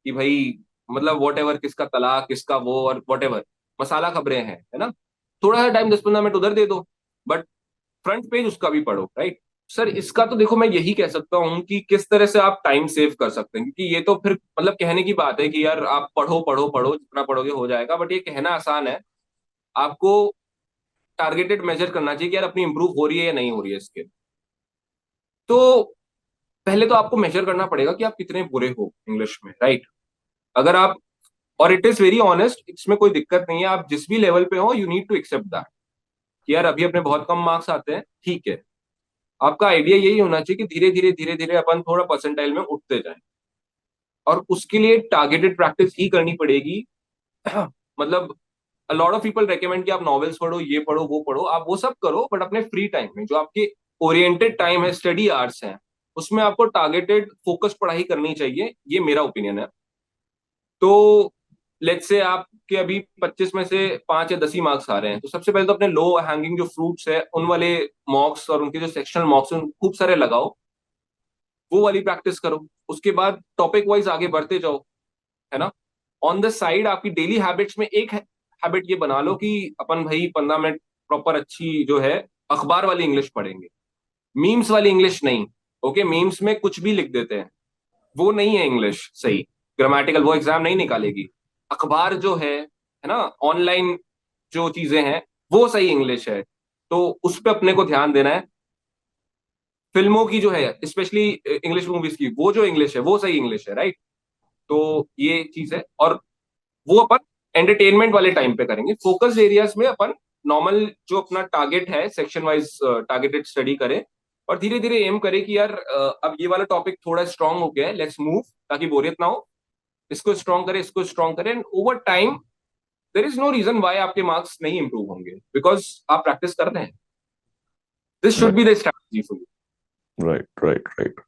Speaker 2: कि भाई मतलब वॉट एवर, किसका तलाक किसका वो और वॉट एवर, मसाला खबरें हैं, है ना। थोड़ा सा टाइम 10 15 मिनट उधर दे दो, बट फ्रंट पेज उसका भी पढ़ो, राइट। सर इसका तो देखो मैं यही कह सकता हूँ कि किस तरह से आप टाइम सेव कर सकते हैं, क्योंकि ये तो फिर मतलब कहने की बात है कि यार आप पढ़ो पढ़ो पढ़ो, जितना पढ़ोगे हो जाएगा, बट ये कहना आसान है। आपको टारगेटेड मेजर करना चाहिए कि यार अपनी इंप्रूव हो रही है या नहीं हो रही है स्किल। तो पहले तो आपको मेजर करना पड़ेगा कि आप कितने बुरे हो इंग्लिश में, राइट। अगर आप, और इट इज वेरी ऑनेस्ट, इसमें कोई दिक्कत नहीं है, आप जिस भी लेवल पे हो you need to accept that कि यार अभी अपने बहुत कम मार्क्स आते हैं, ठीक है। आपका आइडिया यही होना चाहिए कि धीरे धीरे अपन थोड़ा परसेंटाइल में उठते जाएं, और उसके लिए टारगेटेड प्रैक्टिस ही करनी पड़ेगी। मतलब a lot of people recommend कि आप नॉवेल्स पढ़ो, ये पढ़ो वो पढ़ो, आप वो सब करो, बट अपने फ्री टाइम में जो आपके ओरिएंटेड टाइम है, स्टडी आवर्स हैं, उसमें आपको टारगेटेड फोकस पढ़ाई करनी चाहिए, ये मेरा ओपिनियन है। तो लेट्स से आपके अभी 25 में से 5 या 10 ही मार्क्स आ रहे हैं, तो सबसे पहले तो अपने लो हैंगिंग जो फ्रूट्स है उन वाले मॉक्स और उनके जो सेक्शनल मॉक्स हैं उन खूब सारे लगाओ, वो वाली प्रैक्टिस करो। उसके बाद टॉपिक वाइज आगे बढ़ते जाओ, है ना। ऑन द साइड आपकी डेली हैबिट्स में एक हैबिट ये बना लो कि अपन भाई 15 मिनट प्रॉपर अच्छी जो है अखबार वाली इंग्लिश पढ़ेंगे, मीम्स वाली इंग्लिश नहीं। ओके, मीम्स में कुछ भी लिख देते हैं, वो नहीं है इंग्लिश सही, ग्रामेटिकल वो एग्जाम नहीं निकालेगी। अखबार जो है ना, ऑनलाइन जो चीजें हैं वो सही इंग्लिश है, तो उस पर अपने को ध्यान देना है। फिल्मों की जो है स्पेशली इंग्लिश मूवीज की, वो जो इंग्लिश है वो सही इंग्लिश है, राइट। तो ये चीज है, और वो अपन एंटरटेनमेंट वाले टाइम पे करेंगे। फोकस एरियाज में अपन नॉर्मल जो अपना टारगेट है सेक्शन वाइज टारगेटेड स्टडी करें, और धीरे धीरे एम करें कि यार अब ये वाला टॉपिक थोड़ा स्ट्रांग हो गया है, लेट्स मूव, ताकि बोरियत ना हो। इसको स्ट्रांग करें, इसको स्ट्रांग करें, and over time there is no reason why आपके मार्क्स नहीं इंप्रूव होंगे, बिकॉज आप प्रैक्टिस कर रहे हैं। This should be the strategy for you.
Speaker 1: Right right right.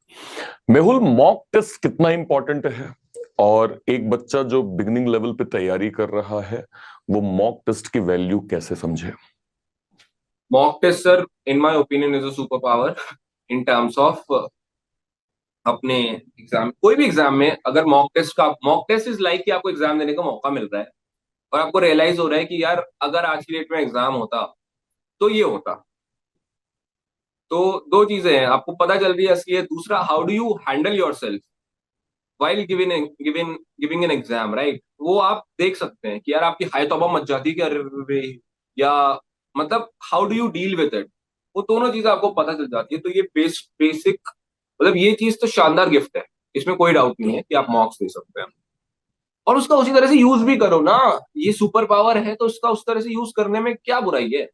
Speaker 1: Mehul, mock test कितना इंपॉर्टेंट है, और एक बच्चा जो बिगिनिंग लेवल पे तैयारी कर रहा है वो मॉक टेस्ट की वैल्यू कैसे समझे?
Speaker 2: Mock test sir, in my opinion is a super power in terms of अपने एग्जाम, कोई भी एग्जाम में अगर मॉक टेस्ट इज लाइक कि आपको एग्जाम देने का मौका मिल रहा है, और आपको रियलाइज हो रहा है कि यार अगर आज की डेट में एग्जाम होता तो ये होता। तो दो चीजें हैं, आपको पता चल रही है असली है, दूसरा how do you handle your self while giving giving giving an exam, right. वो आप देख सकते हैं कि यार आपकी हाई तौबा मच जाती है कि अरे रे, या मतलब how do you deal with it, वो दोनों चीजें आपको पता चल जाती है। तो ये बेसिक, मतलब ये चीज तो शानदार गिफ्ट है, इसमें कोई डाउट नहीं है कि आप मॉक्स दे सकते हैं, और उसका उसी तरह से यूज भी करो ना। ये सुपर पावर है तो उसका उस तरह से यूज करने में क्या बुराई है।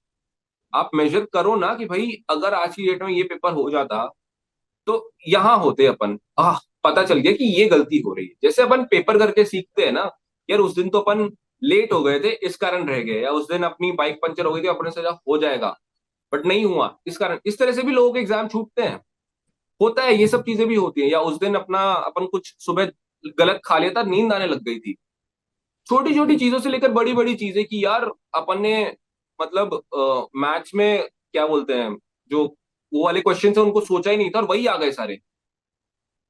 Speaker 2: आप मेजर करो ना कि भाई अगर आज की डेट में ये पेपर हो जाता तो यहाँ होते अपन, पता चल गया कि ये गलती हो रही है। जैसे अपन पेपर करके सीखते हैं ना, यार उस दिन तो अपन लेट हो गए थे इस कारण रह गए, या उस दिन अपनी बाइक पंचर हो गई थी, अपने से हो जाएगा बट नहीं हुआ इस कारण, इस तरह से भी लोगों के एग्जाम छूटते हैं। होता है, ये सब चीजें भी होती है। या उस दिन अपना अपन कुछ सुबह गलत खा लिया था, नींद आने लग गई थी। छोटी छोटी चीजों से लेकर बड़ी बड़ी चीजें कि यार अपन ने मतलब मैथ्स में क्या बोलते हैं, जो वो वाले क्वेश्चन है उनको सोचा ही नहीं था और वही आ गए सारे,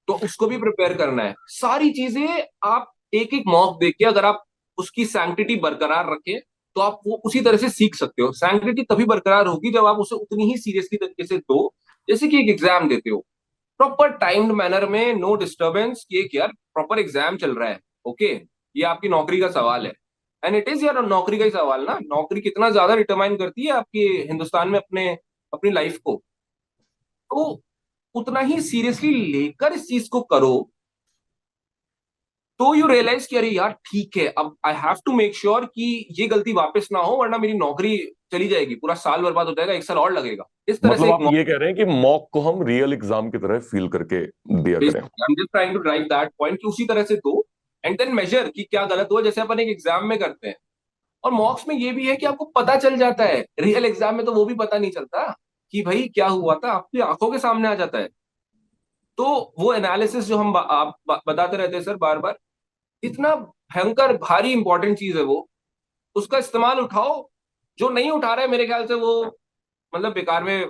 Speaker 2: तो उसको भी प्रिपेयर करना है। सारी चीजें आप एक एक मॉक देख के अगर आप उसकी सैंक्टिटी बरकरार रखें, तो आप वो उसी तरह से सीख सकते हो। सैंक्टिटी तभी बरकरार होगी जब आप उसे उतनी ही सीरियसली तरीके से दो, जैसे कि एक एग्जाम देते हो, प्रॉपर टाइम्ड मैनर में, नो डिस्टर्बेंस, कि एक यार प्रॉपर एग्जाम चल रहा है। ओके, ये आपकी नौकरी का सवाल है, एंड इट इज यार नौकरी का ही सवाल ना। नौकरी कितना ज्यादा डिटरमाइन करती है आपकी हिंदुस्तान में अपने अपनी लाइफ को, तो उतना ही सीरियसली लेकर इस चीज को करो, तो यू रियलाइज कि अरे यार ठीक है, अब I have to make sure कि ये गलती वापस ना हो, वरना मेरी नौकरी चली जाएगी, पूरा साल बर्बाद हो जाएगा, एक साल और लगेगा। इस तरह
Speaker 1: मतलब
Speaker 2: से एक
Speaker 1: आप ये कह रहे हैं कि मॉक को हम रियल एग्जाम की तरह फील करके दिया करें?
Speaker 2: I am just trying to drive that point कि उसी तरह से दो, एंड देन मेजर कि क्या गलत हुआ, जैसे अपन एक एग्जाम में करते हैं। और मॉक्स में ये भी है कि आपको पता चल जाता है, रियल एग्जाम में तो वो भी पता नहीं चलता कि भाई क्या हुआ था, आपकी आंखों के सामने आ जाता है। तो वो एनालिसिस जो हम आप बताते रहते हैं सर बार बार, इतना भयंकर भारी इंपॉर्टेंट चीज है वो, उसका इस्तेमाल उठाओ। जो नहीं उठा रहा है मेरे ख्याल से वो मतलब बेकार में,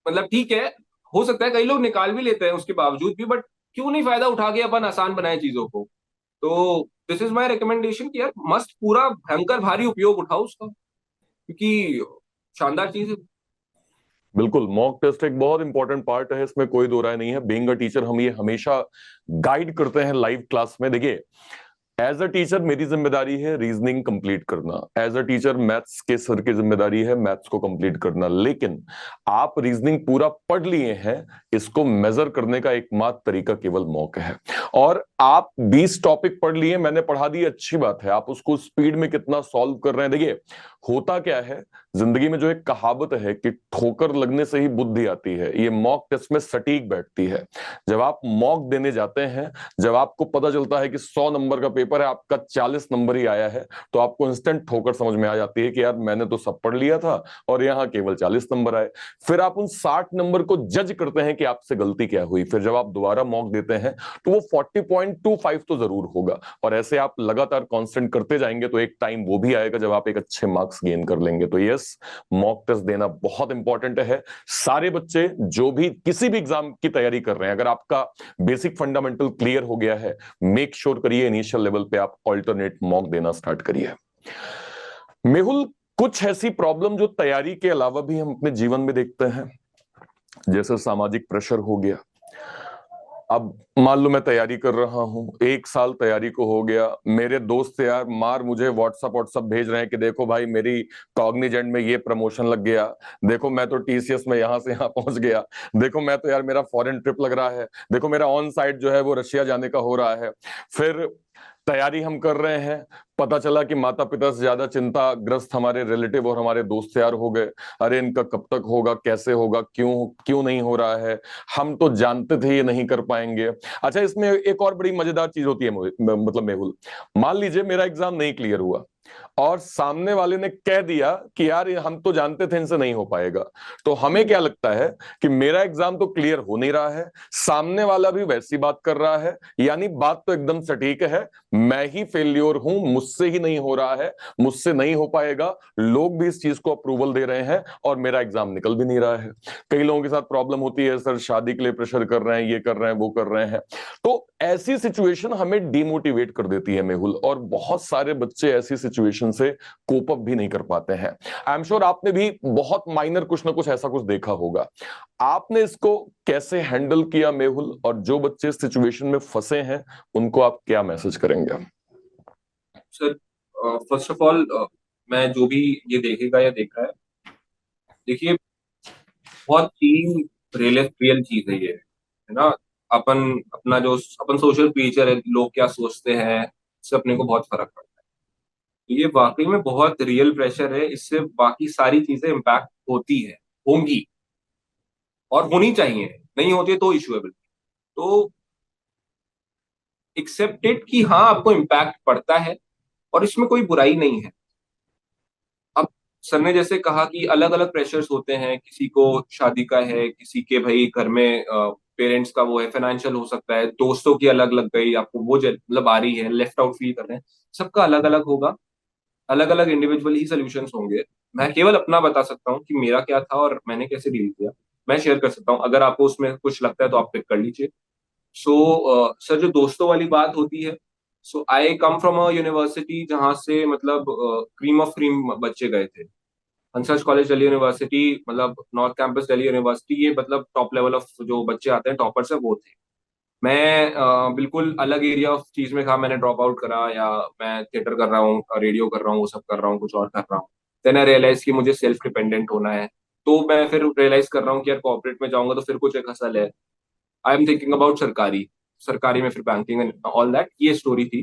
Speaker 2: मतलब ठीक है, हो सकता है कई लोग निकाल भी लेते हैं उसके बावजूद भी, बट क्यों नहीं फायदा उठा के अपन आसान बनाए चीजों को। तो दिस इज माय रिकमेंडेशन कि यार मस्त पूरा भयंकर भारी उपयोग उठाओ उसका, क्योंकि शानदार चीज है।
Speaker 1: बिल्कुल, मॉक टेस्ट एक बहुत इंपॉर्टेंट पार्ट है, इसमें कोई दो राय नहीं है। बीइंग अ टीचर हम ये हमेशा गाइड करते हैं लाइव क्लास में। देखिए, एज अ टीचर मेरी जिम्मेदारी है रीजनिंग कंप्लीट करना, एज अ टीचर मैथ्स के सर की जिम्मेदारी है मैथ्स को कंप्लीट करना, लेकिन आप रीजनिंग पूरा पढ़ लिए हैं, इसको मेजर करने का एकमात्र तरीका केवल मॉक है। और आप 20 टॉपिक पढ़ लिए, मैंने पढ़ा दिए, अच्छी बात है, आप उसको स्पीड में कितना सॉल्व कर रहे हैं। देखिए, होता क्या है जिंदगी में, जो एक कहावत है कि ठोकर लगने से ही बुद्धि आती है, ये मॉक टेस्ट में सटीक बैठती है। जब आप मॉक देने जाते हैं, जब आपको पता चलता है कि 100 नंबर का पेपर है, आपका 40 नंबर ही आया है, तो आपको इंस्टेंट ठोकर समझ में आ जाती है कि यार मैंने तो सब पढ़ लिया था और यहाँ केवल 40 नंबर आए। फिर आप उन 60 नंबर को जज करते हैं कि आपसे गलती क्या हुई। फिर जब आप दोबारा मॉक देते हैं तो वो 40.25 तो जरूर होगा, और ऐसे आप लगातार कांस्टेंट करते जाएंगे तो एक टाइम वो भी आएगा जब आप एक अच्छे मार्क्स गेन कर लेंगे। तो यस, मॉक टेस्ट देना बहुत इंपॉर्टेंट है। सारे बच्चे जो भी किसी भी एग्जाम की तैयारी कर रहे हैं, अगर आपका बेसिक फंडामेंटल क्लियर हो गया है, मेक श्योर करिए इनिशियल लेवल पे आप ऑल्टरनेट मॉक देना स्टार्ट करिए। मेहुल, कुछ ऐसी प्रॉब्लम जो तैयारी के अलावा भी हम अपने जीवन में देखते हैं, जैसे सामाजिक प्रेशर हो गया। अब मान लो मैं तैयारी कर रहा हूं, 1 साल तैयारी को हो गया, मेरे दोस्त यार मार मुझे व्हाट्सअप भेज रहे हैं कि देखो भाई मेरी कॉग्निजेंट में ये प्रमोशन लग गया, देखो मैं तो टीसीएस में यहां से यहां पहुंच गया, देखो मैं तो यार मेरा फॉरेन ट्रिप लग रहा है, देखो मेरा ऑन साइट जो है वो रशिया जाने का हो रहा है। फिर तैयारी हम कर रहे हैं, पता चला कि माता पिता से ज्यादा चिंताग्रस्त हमारे रिलेटिव और हमारे दोस्त यार हो गए। अरे इनका कब तक होगा, कैसे होगा, क्यों क्यों नहीं हो रहा है, हम तो जानते थे ये नहीं कर पाएंगे। अच्छा, इसमें एक और बड़ी मजेदार चीज होती है मतलब मेहुल, मान लीजिए मेरा एग्जाम नहीं क्लियर हुआ और सामने वाले ने कह दिया कि यार ये हम तो जानते थे इनसे नहीं हो पाएगा, तो हमें क्या लगता है कि मेरा एग्जाम तो क्लियर हो नहीं रहा है, सामने वाला भी वैसी बात कर रहा है, यानी बात तो एकदम सटीक है, मैं ही फेल्योर हूं, मुझसे ही नहीं हो रहा है, मुझसे नहीं हो पाएगा, लोग भी इस चीज को अप्रूवल दे रहे हैं और मेरा एग्जाम निकल भी नहीं रहा है। कई लोगों के साथ प्रॉब्लम होती है, सर शादी के लिए प्रेशर कर रहे हैं, ये कर रहे हैं, वो कर रहे हैं। तो ऐसी सिचुएशन हमें डिमोटिवेट कर देती है मेहुल, और बहुत सारे बच्चे ऐसी सिचुएशन से कोप अप भी नहीं कर पाते हैं। आई एम श्योर आपने भी बहुत माइनर कुछ ना कुछ ऐसा कुछ देखा होगा। आपने इसको कैसे हैंडल किया मेहुल, और जो बच्चे इस सिचुएशन में फंसे हैं उनको आप क्या मैसेज करेंगे?
Speaker 2: सर, फर्स्ट ऑफ ऑल, मैं जो भी ये देखेगा या देखा है, देखिए, बहुत ही रियल रियल चीज है ये, है ना। अपन अपना जो अपन सोशल क्रिएचर है, लोग क्या सोचते हैं, इससे अपने को बहुत फर्क पड़ता है। तो ये वाकई में बहुत रियल प्रेशर है, इससे बाकी सारी चीजें इम्पैक्ट होती है, होंगी, और होनी चाहिए। नहीं होती है तो इशू है बिल्कुल। तो एक्सेप्टेड कि हाँ, आपको इम्पैक्ट पड़ता है, और इसमें कोई बुराई नहीं है। अब सर ने जैसे कहा कि अलग अलग प्रेशर्स होते हैं, किसी को शादी का है, किसी के भाई घर में पेरेंट्स का वो है, फाइनेंशियल हो सकता है, दोस्तों की अलग लग गई, आपको वो मतलब आ रही है, लेफ्ट आउट फील कर रहे हैं। सबका अलग अलग होगा, अलग अलग इंडिविजुअल ही सोल्यूशंस होंगे। मैं केवल अपना बता सकता हूँ कि मेरा क्या था और मैंने कैसे डील किया। मैं शेयर कर सकता हूँ, अगर आपको उसमें कुछ लगता है तो आप पिक कर लीजिए। सो सर, जो दोस्तों वाली बात होती है, सो आई कम फ्रॉम अ यूनिवर्सिटी जहाँ से मतलब क्रीम ऑफ क्रीम बच्चे गए थे। हंसराज कॉलेज दिल्ली यूनिवर्सिटी, मतलब नॉर्थ कैंपस दिल्ली यूनिवर्सिटी, ये मतलब टॉप लेवल ऑफ जो बच्चे आते हैं, टॉपर्स है, वो थे। मैं बिल्कुल अलग एरिया ऑफ चीज में था, मैंने ड्रॉप आउट करा, या मैं थिएटर कर रहा हूँ, रेडियो कर रहा हूँ, वो सब कर रहा हूँ, कुछ और कर रहा हूँ। देन आई रियलाइज कि मुझे सेल्फ डिपेंडेंट होना है। तो मैं फिर रियलाइज कर रहा हूँ कि यार कॉर्पोरेट में जाऊंगा तो फिर कुछ एक हसल है। आई एम थिंकिंग अबाउट सरकारी, सरकारी में फिर बैंकिंग एंड ऑल दैट, ये स्टोरी थी।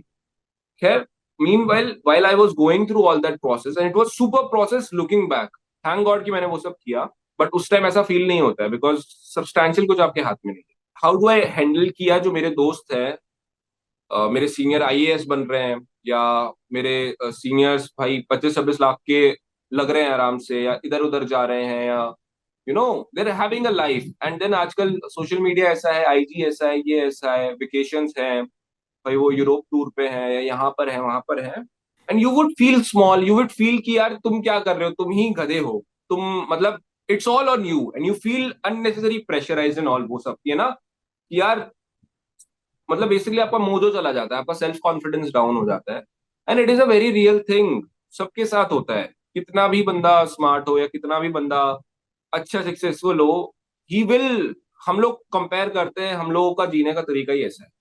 Speaker 2: खैर, meanwhile while I was going through all that process, and it was super process looking back, thank God कि मैंने वो सब किया, बट उस टाइम ऐसा फील नहीं होता है बिकॉज सब्सटैंशियल कुछ आपके हाथ में नहीं है। हाउ डू आई हैंडल किया, जो मेरे दोस्त हैं, मेरे सीनियर आईएएस बन रहे हैं, या मेरे सीनियर्स भाई 25-26 लाख के लग रहे हैं आराम से, या इधर उधर जा रहे हैं, या you know they're having a life. And then आजकल सोशल मीडिया ऐसा है, आईजी ऐसा है, ये ऐसा है, वेकेशंस हैं, भाई वो यूरोप टूर पे है, या यहाँ पर है, वहां पर है। And you would feel small, you would feel कि यार तुम क्या कर रहे हो, तुम ही गधे हो, तुम मतलब it's all on you, and you feel unnecessary pressurise in all, वो सब ये ना कि यार, मतलब बेसिकली आपका मोजो चला जाता है, आपका सेल्फ कॉन्फिडेंस डाउन हो जाता है। And it is a very real thing, सबके साथ होता है। कितना भी बंदा स्मार्ट हो, या कितना भी बंदा अच्छा सक्सेसफुल हो, ही विल, हम लोग कंपेयर करते हैं, हम लोगों का जीने का तरीका ही ऐसा है।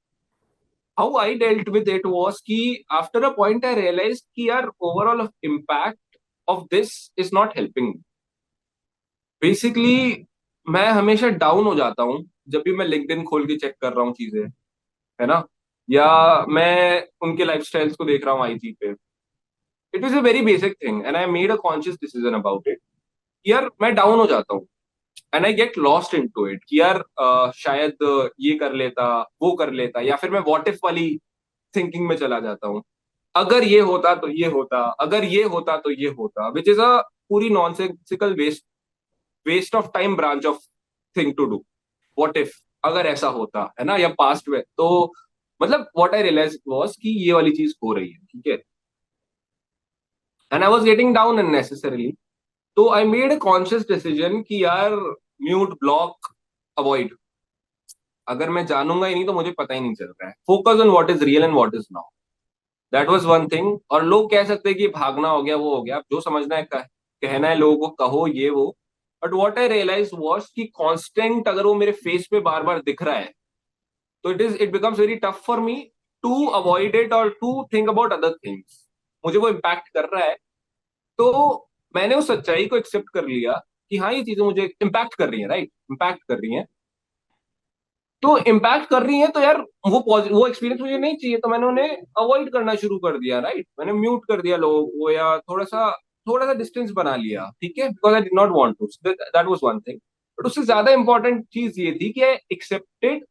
Speaker 2: How I dealt with it was कि after a point I realise कि यार overall impact of this is not helping. Basically मैं हमेशा डाउन हो जाता हूँ जब भी मैं लिंक्डइन खोल के चेक कर रहा हूँ चीजें, है ना, या मैं उनके लाइफस्टाइल्स को देख रहा हूँ आईजी पे। It is a very basic thing and I made a conscious decision about it. यार मैं डाउन हो जाता हूँ, and I get lost into it कि यार शायद ये कर लेता, वो कर लेता, या फिर मैं व्हाट इफ वाली थिंकिंग में चला जाता हूँ। अगर ये होता तो ये होता, अगर ये होता तो ये होता, विच इज अ पूरी nonsensical waste, waste of time branch of thing to do. What if, अगर ऐसा होता, है ना, या पास्ट में तो, मतलब व्हाट आई रियलाइज वाज कि ये वाली चीज हो रही है, ठीक है। And I was getting down unnecessarily. तो I made a conscious decision कि यार, म्यूट, ब्लॉक, अवॉइड। अगर मैं जानूंगा ही नहीं तो मुझे पता ही नहीं चल रहा है। Focus on what is real and what is not. That was one thing. और लोग कह सकते हैं कि भागना हो गया, वो हो गया, जो समझना है कहना है लोगों को कहो, ये वो। But what I realise was कि कांस्टेंट अगर वो मेरे फेस पे बार बार दिख रहा है, तो it becomes very tough for me to avoid it और to think about other things. मुझे वो इम्पैक्ट कर रहा है, तो मैंने उस सच्चाई को एक्सेप्ट कर लिया कि हाँ ये चीजें मुझे इम्पैक्ट कर रही हैं, राइट, इम्पैक्ट कर रही हैं। तो इम्पैक्ट कर रही हैं तो यार वो एक्सपीरियंस मुझे नहीं चाहिए, तो मैंने उन्हें अवॉइड करना शुरू कर दिया, राइट। मैंने म्यूट कर दिया लोगों को, या थोड़ा सा डिस्टेंस बना लिया, ठीक है, because I did not want to, that was one thing. But उससे ज्यादा इंपॉर्टेंट चीज ये थी कि I accepted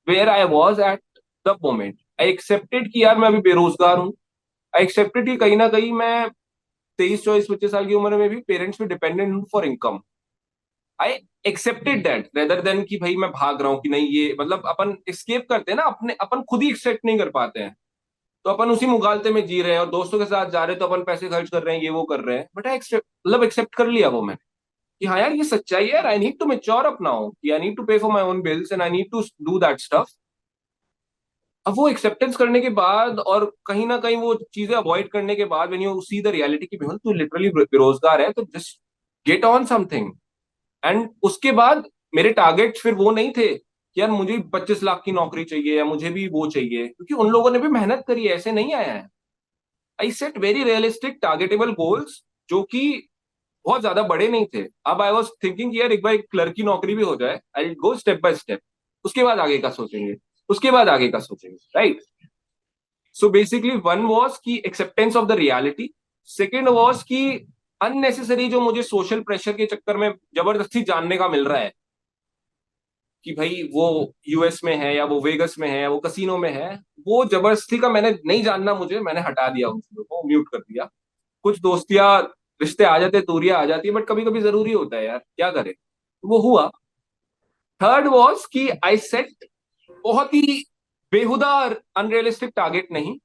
Speaker 2: where I was at the moment. I accepted कि यार मैं अभी बेरोजगार हूँ। आई एक्सेप्टेड कि कहीं ना कहीं मैं 23 24 25 साल की उम्र में भी पेरेंट्स पे डिपेंडेंट हूँ for income. I accepted that rather than कि भाई मैं भाग रहा हूँ कि नहीं, ये मतलब अपन एस्केप करते हैं ना, अपने अपन खुद ही एक्सेप्ट नहीं कर पाते हैं, तो अपन उसी मुगालते में जी रहे हैं, और दोस्तों के साथ जा रहे हैं तो अपन पैसे खर्च कर रहे हैं, ये वो कर रहे हैं। बट आई एक्सेप्ट, मतलब एक्सेप्ट कर लिया वो मैंने कि हाँ यार ये सच्चाई है यार, I need to mature up now, कि I need to pay for my own bills and I need to do that stuff. अब वो एक्सेप्टेंस करने के बाद और कहीं ना कहीं वो चीजें अवॉइड करने के बाद, when you see the reality की तू लिटरली बेरोजगार है, तो just get on something. And उसके बाद मेरे टारगेट फिर वो नहीं थे कि यार मुझे 25 लाख की नौकरी चाहिए या मुझे भी वो चाहिए, क्योंकि उन लोगों ने भी मेहनत करी है, ऐसे नहीं आया है। I set very realistic targetable goals, जो कि बहुत ज्यादा बड़े नहीं थे। अब आई वॉज थिंकिंग यार एक बार एक क्लर्क की नौकरी भी हो जाए, आई गो स्टेप बाय स्टेप, उसके बाद आगे का सोचेंगे, उसके बाद आगे का सोचेंगे, right. So basically one was की acceptance of the reality, second was की अननेसेसरी जो मुझे सोशल प्रेशर के चक्कर में जबरदस्ती जानने का मिल रहा है कि भाई वो यूएस में है या वो वेगस में है या वो कसिनो में है, वो जबरदस्ती का मैंने नहीं जानना, मुझे मैंने हटा दिया, उन चीजों को म्यूट कर दिया। कुछ दोस्तियां, रिश्ते आ जाते हैं, दूरियां आ जाती है, बट कभी कभी जरूरी होता है यार, क्या करे, वो हुआ। थर्ड वॉज कि आई सेट बहुत ही बेहुदा अनरियलिस्टिक टारगेट नहीं,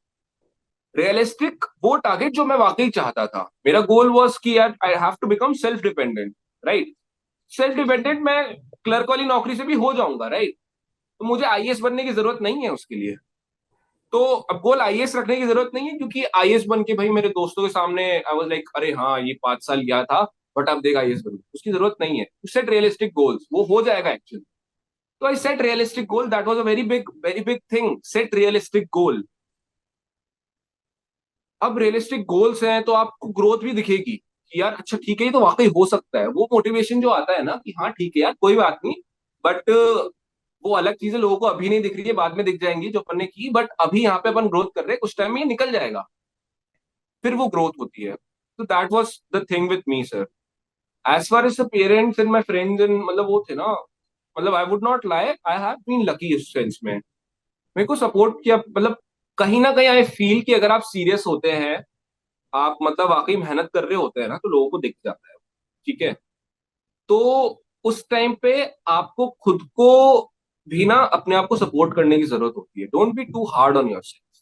Speaker 2: रियलिस्टिक वो टारगेट जो मैं वाकई चाहता था। मेरा गोल वॉज कि यार I have to become self dependent, right. Self dependent मैं क्लर्क वाली नौकरी से भी हो जाऊंगा, राइट। तो मुझे आईएएस बनने की जरूरत नहीं है उसके लिए। तो अब गोल आईएएस रखने की जरूरत नहीं है, क्योंकि आईएएस बन के भाई मेरे दोस्तों के सामने आई वाज लाइक अरे हाँ ये 5 साल गया था, बट अब देख आईएएस बन, उसकी जरूरत नहीं है। सेट रियलिस्टिक गोल्स, वो हो जाएगा एक्चुअली। तो I set realistic goal, that was a very big thing, set realistic goal. अब रियलिस्टिक गोल्स हैं तो आपको ग्रोथ भी दिखेगी कि यार अच्छा ठीक है ये तो वाकई हो सकता है। वो मोटिवेशन जो आता है ना कि हाँ ठीक है यार कोई बात नहीं, बट वो अलग चीजें लोगों को अभी नहीं दिख रही है, बाद में दिख जाएंगी जो अपन ने की, बट अभी यहाँ पे अपन ग्रोथ कर रहे हैं, कुछ टाइम में ये निकल जाएगा, फिर वो ग्रोथ होती है। तो that was the thing with me sir. As far as the parents and my friends and मतलब वो थे ना, मतलब I would not lie, I have been lucky इस सेंस में। मेरे को सपोर्ट किया, मतलब कहीं ना कहीं आई फील कि अगर आप सीरियस होते हैं, आप मतलब वाकई मेहनत कर रहे होते हैं ना, तो लोगों को दिख जाता है, ठीक है। तो उस टाइम पे आपको खुद को भी ना अपने आप को सपोर्ट करने की जरूरत होती है। Don't be too hard on yourself.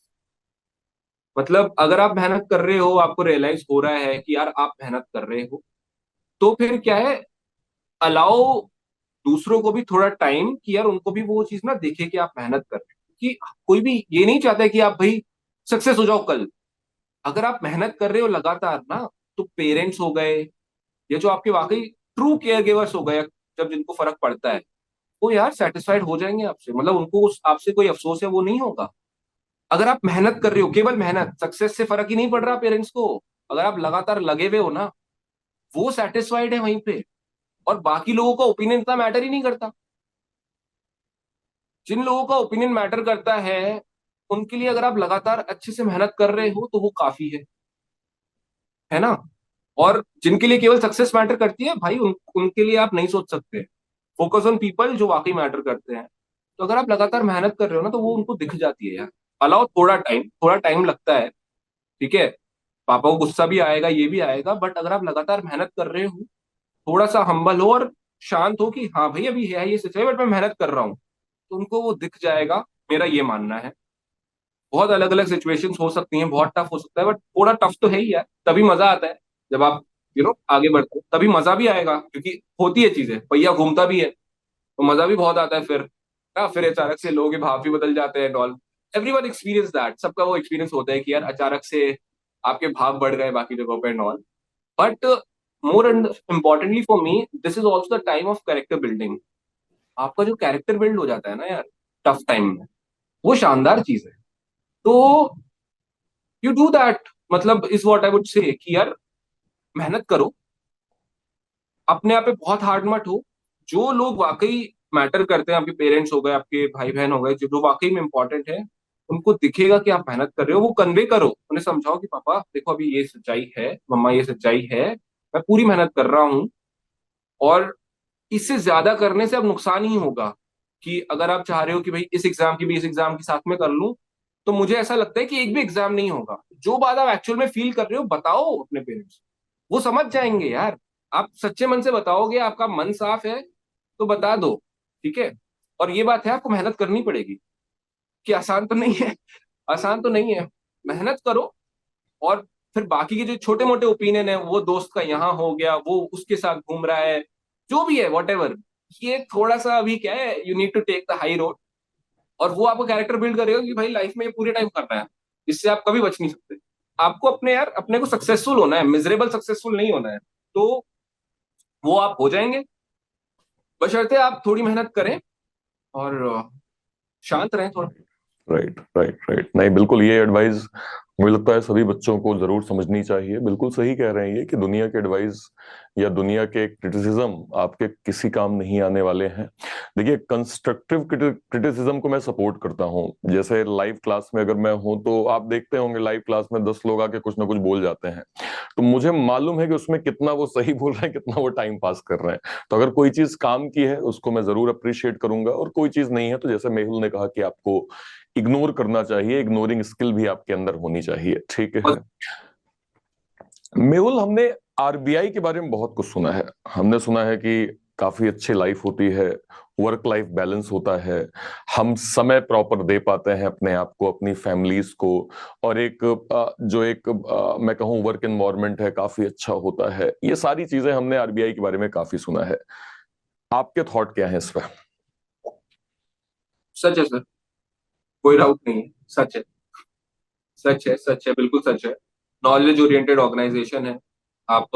Speaker 2: मतलब अगर आप मेहनत कर रहे हो, आपको रियलाइज हो रहा है कि यार आप मेहनत कर रहे हो, तो फिर क्या है, अलाउ दूसरों को भी थोड़ा टाइम कि यार उनको भी वो चीज ना देखे कि आप मेहनत कर रहे हो। कि कोई भी ये नहीं चाहता है कि आप भाई सक्सेस हो जाओ कल। अगर आप मेहनत कर रहे हो लगातार ना, तो पेरेंट्स हो गए या जो आपके वाकई ट्रू केयर गिवर्स हो गए, जब जिनको फर्क पड़ता है, वो यार सेटिस्फाइड हो जाएंगे आपसे, मतलब उनको आपसे कोई अफसोस है वो नहीं होगा। अगर आप मेहनत कर रहे हो, केवल मेहनत, सक्सेस से फर्क ही नहीं पड़ रहा पेरेंट्स को, अगर आप लगातार लगे हुए हो ना, वो सेटिस्फाइड है वहीं पे। और बाकी लोगों का ओपिनियन इतना मैटर ही नहीं करता। जिन लोगों का ओपिनियन मैटर करता है, उनके लिए अगर आप लगातार अच्छे से मेहनत कर रहे हो तो वो काफी है ना। और जिनके लिए केवल सक्सेस मैटर करती है भाई, उनके लिए आप नहीं सोच सकते। फोकस ऑन पीपल जो वाकई मैटर करते हैं। तो अगर आप लगातार मेहनत कर रहे हो ना, तो वो उनको दिख जाती है यार। अलाउ थोड़ा टाइम लगता है, ठीक है। पापा को गुस्सा भी आएगा, ये भी आएगा, बट अगर आप लगातार मेहनत कर रहे हो, थोड़ा सा हम्बल हो और शांत हो कि हाँ भाई अभी है ये सच है, बट मैं मेहनत कर रहा हूँ, तो उनको वो दिख जाएगा। मेरा ये मानना है। बहुत अलग अलग सिचुएशंस हो सकती हैं, बहुत टफ हो सकता है, बट थोड़ा टफ तो है ही यार, तभी मजा आता है। जब आप आगे बढ़ते हो तभी मजा भी आएगा, क्योंकि होती है चीजें, पहिया घूमता भी है, तो मजा भी बहुत आता है फिर। फिर अचानक से लोगों के भाव भी बदल जाते हैं डॉल। एवरीवन एक्सपीरियंस दैट, सबका वो एक्सपीरियंस होता है कि यार अचानक से आपके भाव बढ़ गए बाकी जगहों पे and all. But more importantly for me, this is also the time of character building. आपका जो कैरेक्टर बिल्ड हो जाता है ना यार टफ टाइम में, वो शानदार चीज है। तो यू डू दैट, मतलब इज व्हाट आई वुड से कि यार मेहनत करो, अपने आप पे बहुत हार्ड मत हो। जो लोग वाकई मैटर करते हैं, आपके पेरेंट्स हो गए, आपके भाई बहन हो गए, जो जो वाकई में इंपॉर्टेंट है, उनको दिखेगा कि आप मेहनत कर रहे हो, वो कन्वे करो, उन्हें समझाओ कि पापा देखो अभी ये सच्चाई है, मम्मा ये सच्चाई है, मैं पूरी मेहनत कर रहा हूँ। और इससे ज्यादा करने से अब नुकसान ही होगा। कि अगर आप चाह रहे हो कि भाई इस एग्जाम की भी इस एग्जाम के साथ में कर लूं, तो मुझे ऐसा लगता है कि एक भी एग्जाम नहीं होगा। जो बात आप एक्चुअल में फील कर रहे हो बताओ अपने पेरेंट्स, वो समझ जाएंगे यार। आप सच्चे मन से बताओगे, आपका मन साफ है, तो बता दो, ठीक है। और ये बात है, आपको मेहनत करनी पड़ेगी, कि आसान तो नहीं है, आसान तो नहीं है। मेहनत करो। और फिर बाकी के जो छोटे मोटे ओपिनियन है, वो दोस्त का यहाँ हो गया, वो उसके साथ घूम रहा है, जो भी है वॉट एवर, ये थोड़ा सा अभी क्या है, you need to take the high road. और वो आपको कैरेक्टर बिल्ड करेगा कि भाई लाइफ में ये पूरे टाइम करना है, इससे आप कभी बच नहीं सकते। आपको अपने यार अपने को सक्सेसफुल होना है, मिजरेबल सक्सेसफुल नहीं होना है। तो वो आप हो जाएंगे, बशर्ते आप थोड़ी मेहनत करें और शांत रहें थोड़ा।
Speaker 1: राइट राइट राइट, नहीं बिल्कुल ये एडवाइस मुझे लगता है सभी बच्चों को जरूर समझनी चाहिए। बिल्कुल सही कह रहे हैं ये कि दुनिया के एडवाइस या दुनिया के क्रिटिसिज्म आपके किसी काम नहीं आने वाले हैं। देखिए कंस्ट्रक्टिव क्रिटिसिज्म को मैं सपोर्ट करता हूँ। जैसे लाइव क्लास में अगर मैं हूं तो आप देखते होंगे लाइव क्लास में 10 लोग आके कुछ ना कुछ बोल जाते हैं, तो मुझे मालूम है कि उसमें कितना वो सही बोल रहे हैं, कितना वो टाइम पास कर रहे हैं। तो अगर कोई चीज काम की है उसको मैं जरूर अप्रिशिएट करूंगा, और कोई चीज नहीं है तो जैसे मेहुल ने कहा कि आपको इग्नोर करना चाहिए, इग्नोरिंग स्किल भी आपके अंदर होनी चाहिए, ठीक है। मेहुल, हमने आरबीआई के बारे में बहुत कुछ सुना है। हमने सुना है कि काफी अच्छी लाइफ होती है, वर्क लाइफ बैलेंस होता है, हम समय प्रॉपर दे पाते हैं अपने आप को, अपनी फैमिलीज को, और एक जो एक मैं कहूँ वर्क एनवायरनमेंट है काफी अच्छा होता है। ये सारी चीजें हमने आरबीआई के बारे में काफी सुना है। आपके थॉट क्या है इस पर?
Speaker 2: सच है सर, कोई डाउट नहीं है, सच है, सच है, सच है, बिल्कुल सच है। नॉलेज ओरिएंटेड ऑर्गेनाइजेशन है। आप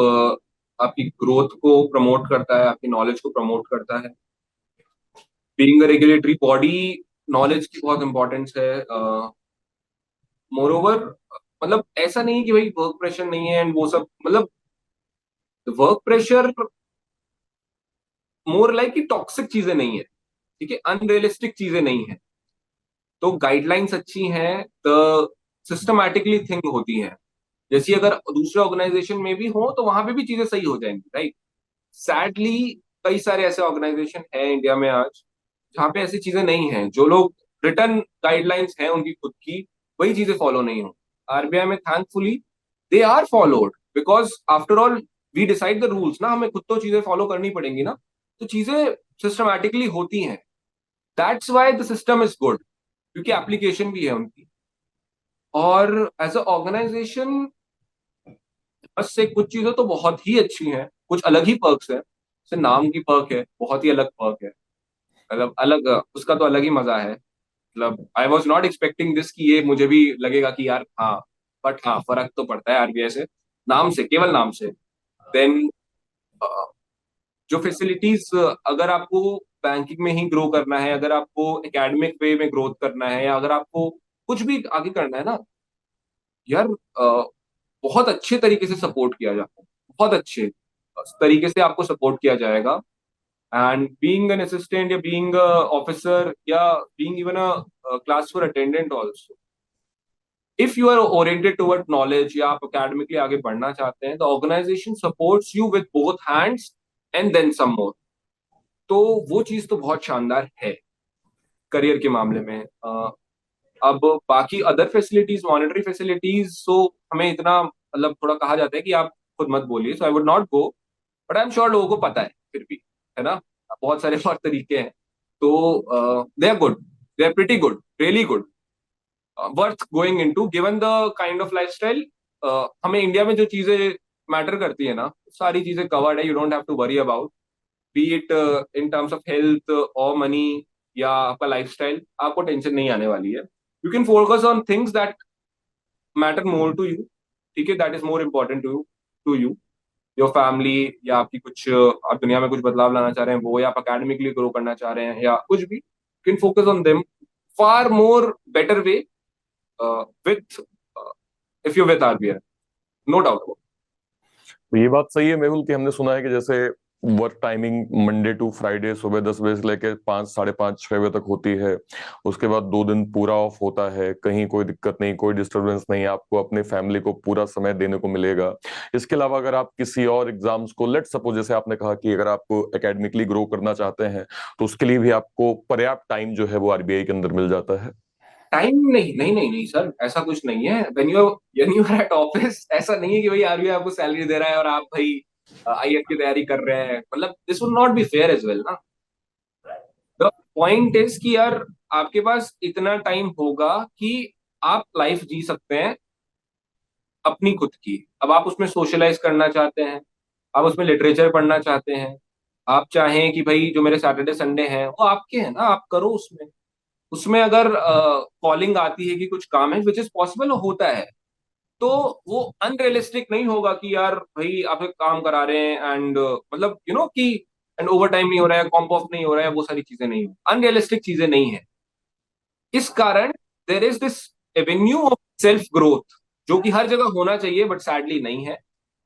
Speaker 2: आपकी ग्रोथ को प्रमोट करता है, आपकी नॉलेज को प्रमोट करता है। Being a regulatory body, knowledge की बहुत इंपॉर्टेंस है। मोर ओवर, मतलब ऐसा नहीं कि भाई वर्क प्रेशर नहीं है एंड वो सब, मतलब वर्क प्रेशर मोर लाइक कि टॉक्सिक चीजें नहीं है, ठीक है, अनरियलिस्टिक चीजें नहीं है। तो गाइडलाइंस अच्छी हैं, तो सिस्टमैटिकली थिंक होती हैं। जैसे अगर दूसरे ऑर्गेनाइजेशन में भी हो तो वहां पे भी चीजें सही हो जाएंगी, राइट। सैडली कई सारे ऐसे ऑर्गेनाइजेशन हैं इंडिया में आज, जहाँ पे ऐसी चीजें नहीं हैं। जो लोग रिटर्न गाइडलाइंस हैं उनकी खुद की, वही चीजें फॉलो नहीं हो। आरबीआई में thankfully they are followed, because after all we decide the rules ना, हमें खुद तो चीजें फॉलो करनी पड़ेंगी ना। तो चीजें सिस्टमैटिकली होती हैं। That's why the system is good, क्योंकि एप्लीकेशन भी है उनकी। और एज अ ऑर्गेनाइजेशन, बस से कुछ चीजें तो बहुत ही अच्छी हैं, कुछ अलग ही पर्क्स हैं। जैसे नाम की पर्क है, बहुत ही अलग पर्क है, मतलब अलग, उसका तो अलग ही मजा है। मतलब I was not expecting this कि ये मुझे भी लगेगा कि यार हाँ, बट हाँ फर्क तो पड़ता है आरबीआई से, नाम से, केवल नाम से। देन जो फैसिलिटीज, अगर आपको बैंकिंग में ही ग्रो करना है, अगर आपको एकेडमिक वे में ग्रोथ करना है, या अगर आपको कुछ भी आगे करना है ना यार, बहुत अच्छे तरीके से सपोर्ट किया जाता है, बहुत अच्छे तरीके से आपको सपोर्ट किया जाएगा। एंड बीइंग एन असिस्टेंट या बीइंग ऑफिसर या being even a class four attendant also, if you are oriented toward knowledge या आप अकेडमिकली आगे बढ़ना चाहते हैं, the organisation supports you with both hands and then some more. तो वो चीज तो बहुत शानदार है करियर के मामले में। अब बाकी अदर फैसिलिटीज, मॉनेटरी फैसिलिटीज, तो हमें इतना मतलब थोड़ा कहा जाता है कि आप खुद मत बोलिए, so I would not go. But I am sure लोगों को पता है फिर भी, है ना, बहुत सारे और तरीके हैं। तो they are good, they are pretty good, really good, worth going into given the kind of lifestyle. हमें इंडिया में जो चीजें मैटर करती है ना, सारी चीजें कवर्ड है, you don't have to worry about, be it in terms of health और मनी या आपका लाइफस्टाइल, आपको टेंशन नहीं आने वाली है। You can focus on things that matter more to you, ठीक है, that is more important to you, your family, या आपकी कुछ आप दुनिया में कुछ बदलाव लाना चाह रहे हैं वो, या आप अकेडमिकली ग्रो करना चाह रहे हैं, या कुछ भी, you can focus on them far more better way with if you with RBI, no doubt.
Speaker 1: तो ये बात सही है मेहुल कि हमने सुना है कि जैसे work timing Monday to Friday सुबह 10 बजे से लेकर 5, 5:30, 6 बजे तक होती है। उसके बाद 2 दिन पूरा ऑफ होता है, कहीं कोई दिक्कत नहीं, कोई डिस्टरबेंस नहीं, आपको अपने फैमिली को पूरा समय देने को मिलेगा। इसके अलावा अगर आप किसी और एग्जाम्स को, लेट सपोज जैसे आपने कहा कि अगर आप एकेडमिकली ग्रो करना चाहते हैं तो उसके लिए भी आपको पर्याप्त टाइम जो है वो आरबीआई के अंदर मिल जाता है।
Speaker 2: टाइम नहीं, नहीं नहीं नहीं सर, ऐसा कुछ नहीं है। When you are at office, ऐसा नहीं है कि भाई आरबीआई आपको सैलरी दे रहा है और आप भाई आईएएस की तैयारी कर रहे हैं, मतलब this would not be fair as well ना। द पॉइंट इज कि यार आपके पास इतना टाइम होगा कि आप लाइफ जी सकते हैं अपनी खुद की। अब आप उसमें सोशलाइज करना चाहते हैं, आप उसमें लिटरेचर पढ़ना चाहते हैं, आप चाहें कि भाई जो मेरे सैटरडे संडे हैं वो आपके हैं ना, आप करो उसमें। उसमें अगर कॉलिंग आती है कि कुछ काम है विच इज पॉसिबल होता है, तो वो अनरियलिस्टिक नहीं होगा कि यार भाई आप एक काम करा रहे हैं एंड मतलब यू नो कि एंड ओवर टाइम नहीं हो रहा है, कॉम्प ऑफ नहीं हो रहा है, वो सारी चीजें नहीं, अनरियलिस्टिक चीजें नहीं है। इस कारण there is this Avenue of self growth जो कि हर जगह होना चाहिए बट सैडली नहीं है,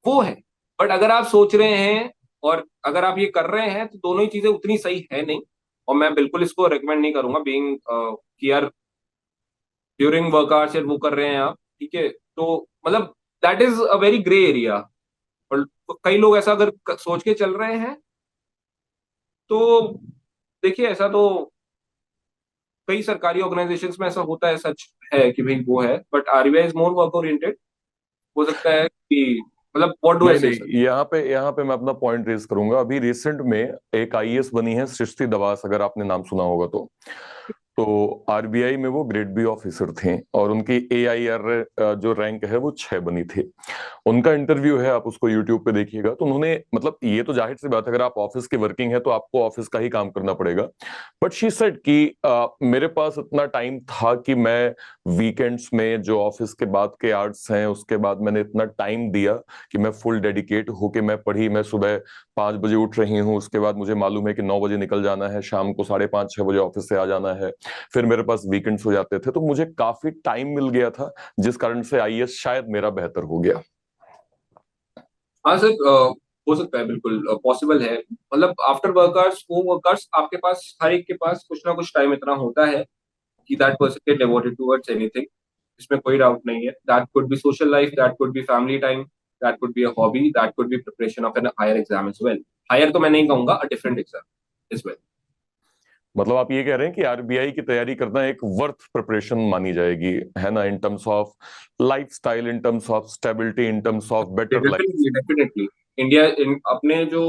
Speaker 2: वो है। बट अगर आप सोच रहे हैं और अगर आप ये कर रहे हैं तो दोनों ही चीजें उतनी सही है नहीं, और मैं बिल्कुल इसको रेकमेंड नहीं करूंगा बीइंग कि यार ड्यूरिंग वर्क आवर्स वो कर रहे हैं आप, ठीक है, तो मतलब that is a very grey area. और कई लोग ऐसा अगर सोच के चल रहे हैं तो देखिए, ऐसा तो कई सरकारी ऑर्गेनाइजेशंस में ऐसा होता है, सच है कि भाई वो है, but RBI is more work oriented. हो सकता है कि मतलब व्हाट डू आई
Speaker 1: नहीं
Speaker 2: से
Speaker 1: नहीं,
Speaker 2: सर।
Speaker 1: यहाँ पे मैं अपना पॉइंट रेज करूंगा। अभी रिसेंट में एक आईएएस बनी है सृष्टि दवास, अगर आपने नाम सुना होगा तो आरबीआई में वो ग्रेड बी ऑफिसर थे और उनकी एआईआर जो रैंक है वो 6 बनी थी। उनका इंटरव्यू है, आप उसको यूट्यूब पे देखिएगा। तो उन्होंने, मतलब ये तो जाहिर सी बात है, अगर आप ऑफिस के वर्किंग है तो आपको ऑफिस का ही काम करना पड़ेगा। बट शी सेड कि मेरे पास इतना टाइम था कि मैं वीकेंड्स में जो ऑफिस के बाद के आवर्स हैं उसके बाद मैंने इतना टाइम दिया कि मैं फुल डेडिकेट होके मैं पढ़ी। मैं सुबह 5 बजे उठ रही हूँ, उसके बाद मुझे मालूम है कि 9 बजे निकल जाना है, शाम को 5:30, 6 बजे ऑफिस से आ जाना है। फिर मेरे पास वीकेंड्स हो जाते थे, तो मुझे काफी टाइम मिल गया था, जिस कारण से आईएएस शायद मेरा बेहतर हो गया।
Speaker 2: हाँ सर, हो सकता है, बिल्कुल पॉसिबल है। मतलब आफ्टर वर्कर्स, वो वर्कर्स, आपके पास हर एक के पास कुछ ना कुछ टाइम इतना होता है कि that person can devoted towards anything, इसमें कोई डाउट नहीं है। That could be social life, that could be family time, that could be a hobby, that could be preparation of an higher exam as well. Higher तो मैं नहीं कहूंगा, a different exam as well.
Speaker 1: मतलब आप ये कह रहे हैं कि आरबीआई की तैयारी करना एक वर्थ प्रिपरेशन मानी जाएगी, है ना, इन terms of lifestyle, in terms of stability, in terms of better life.
Speaker 2: Definitely definitely. India in अपने जो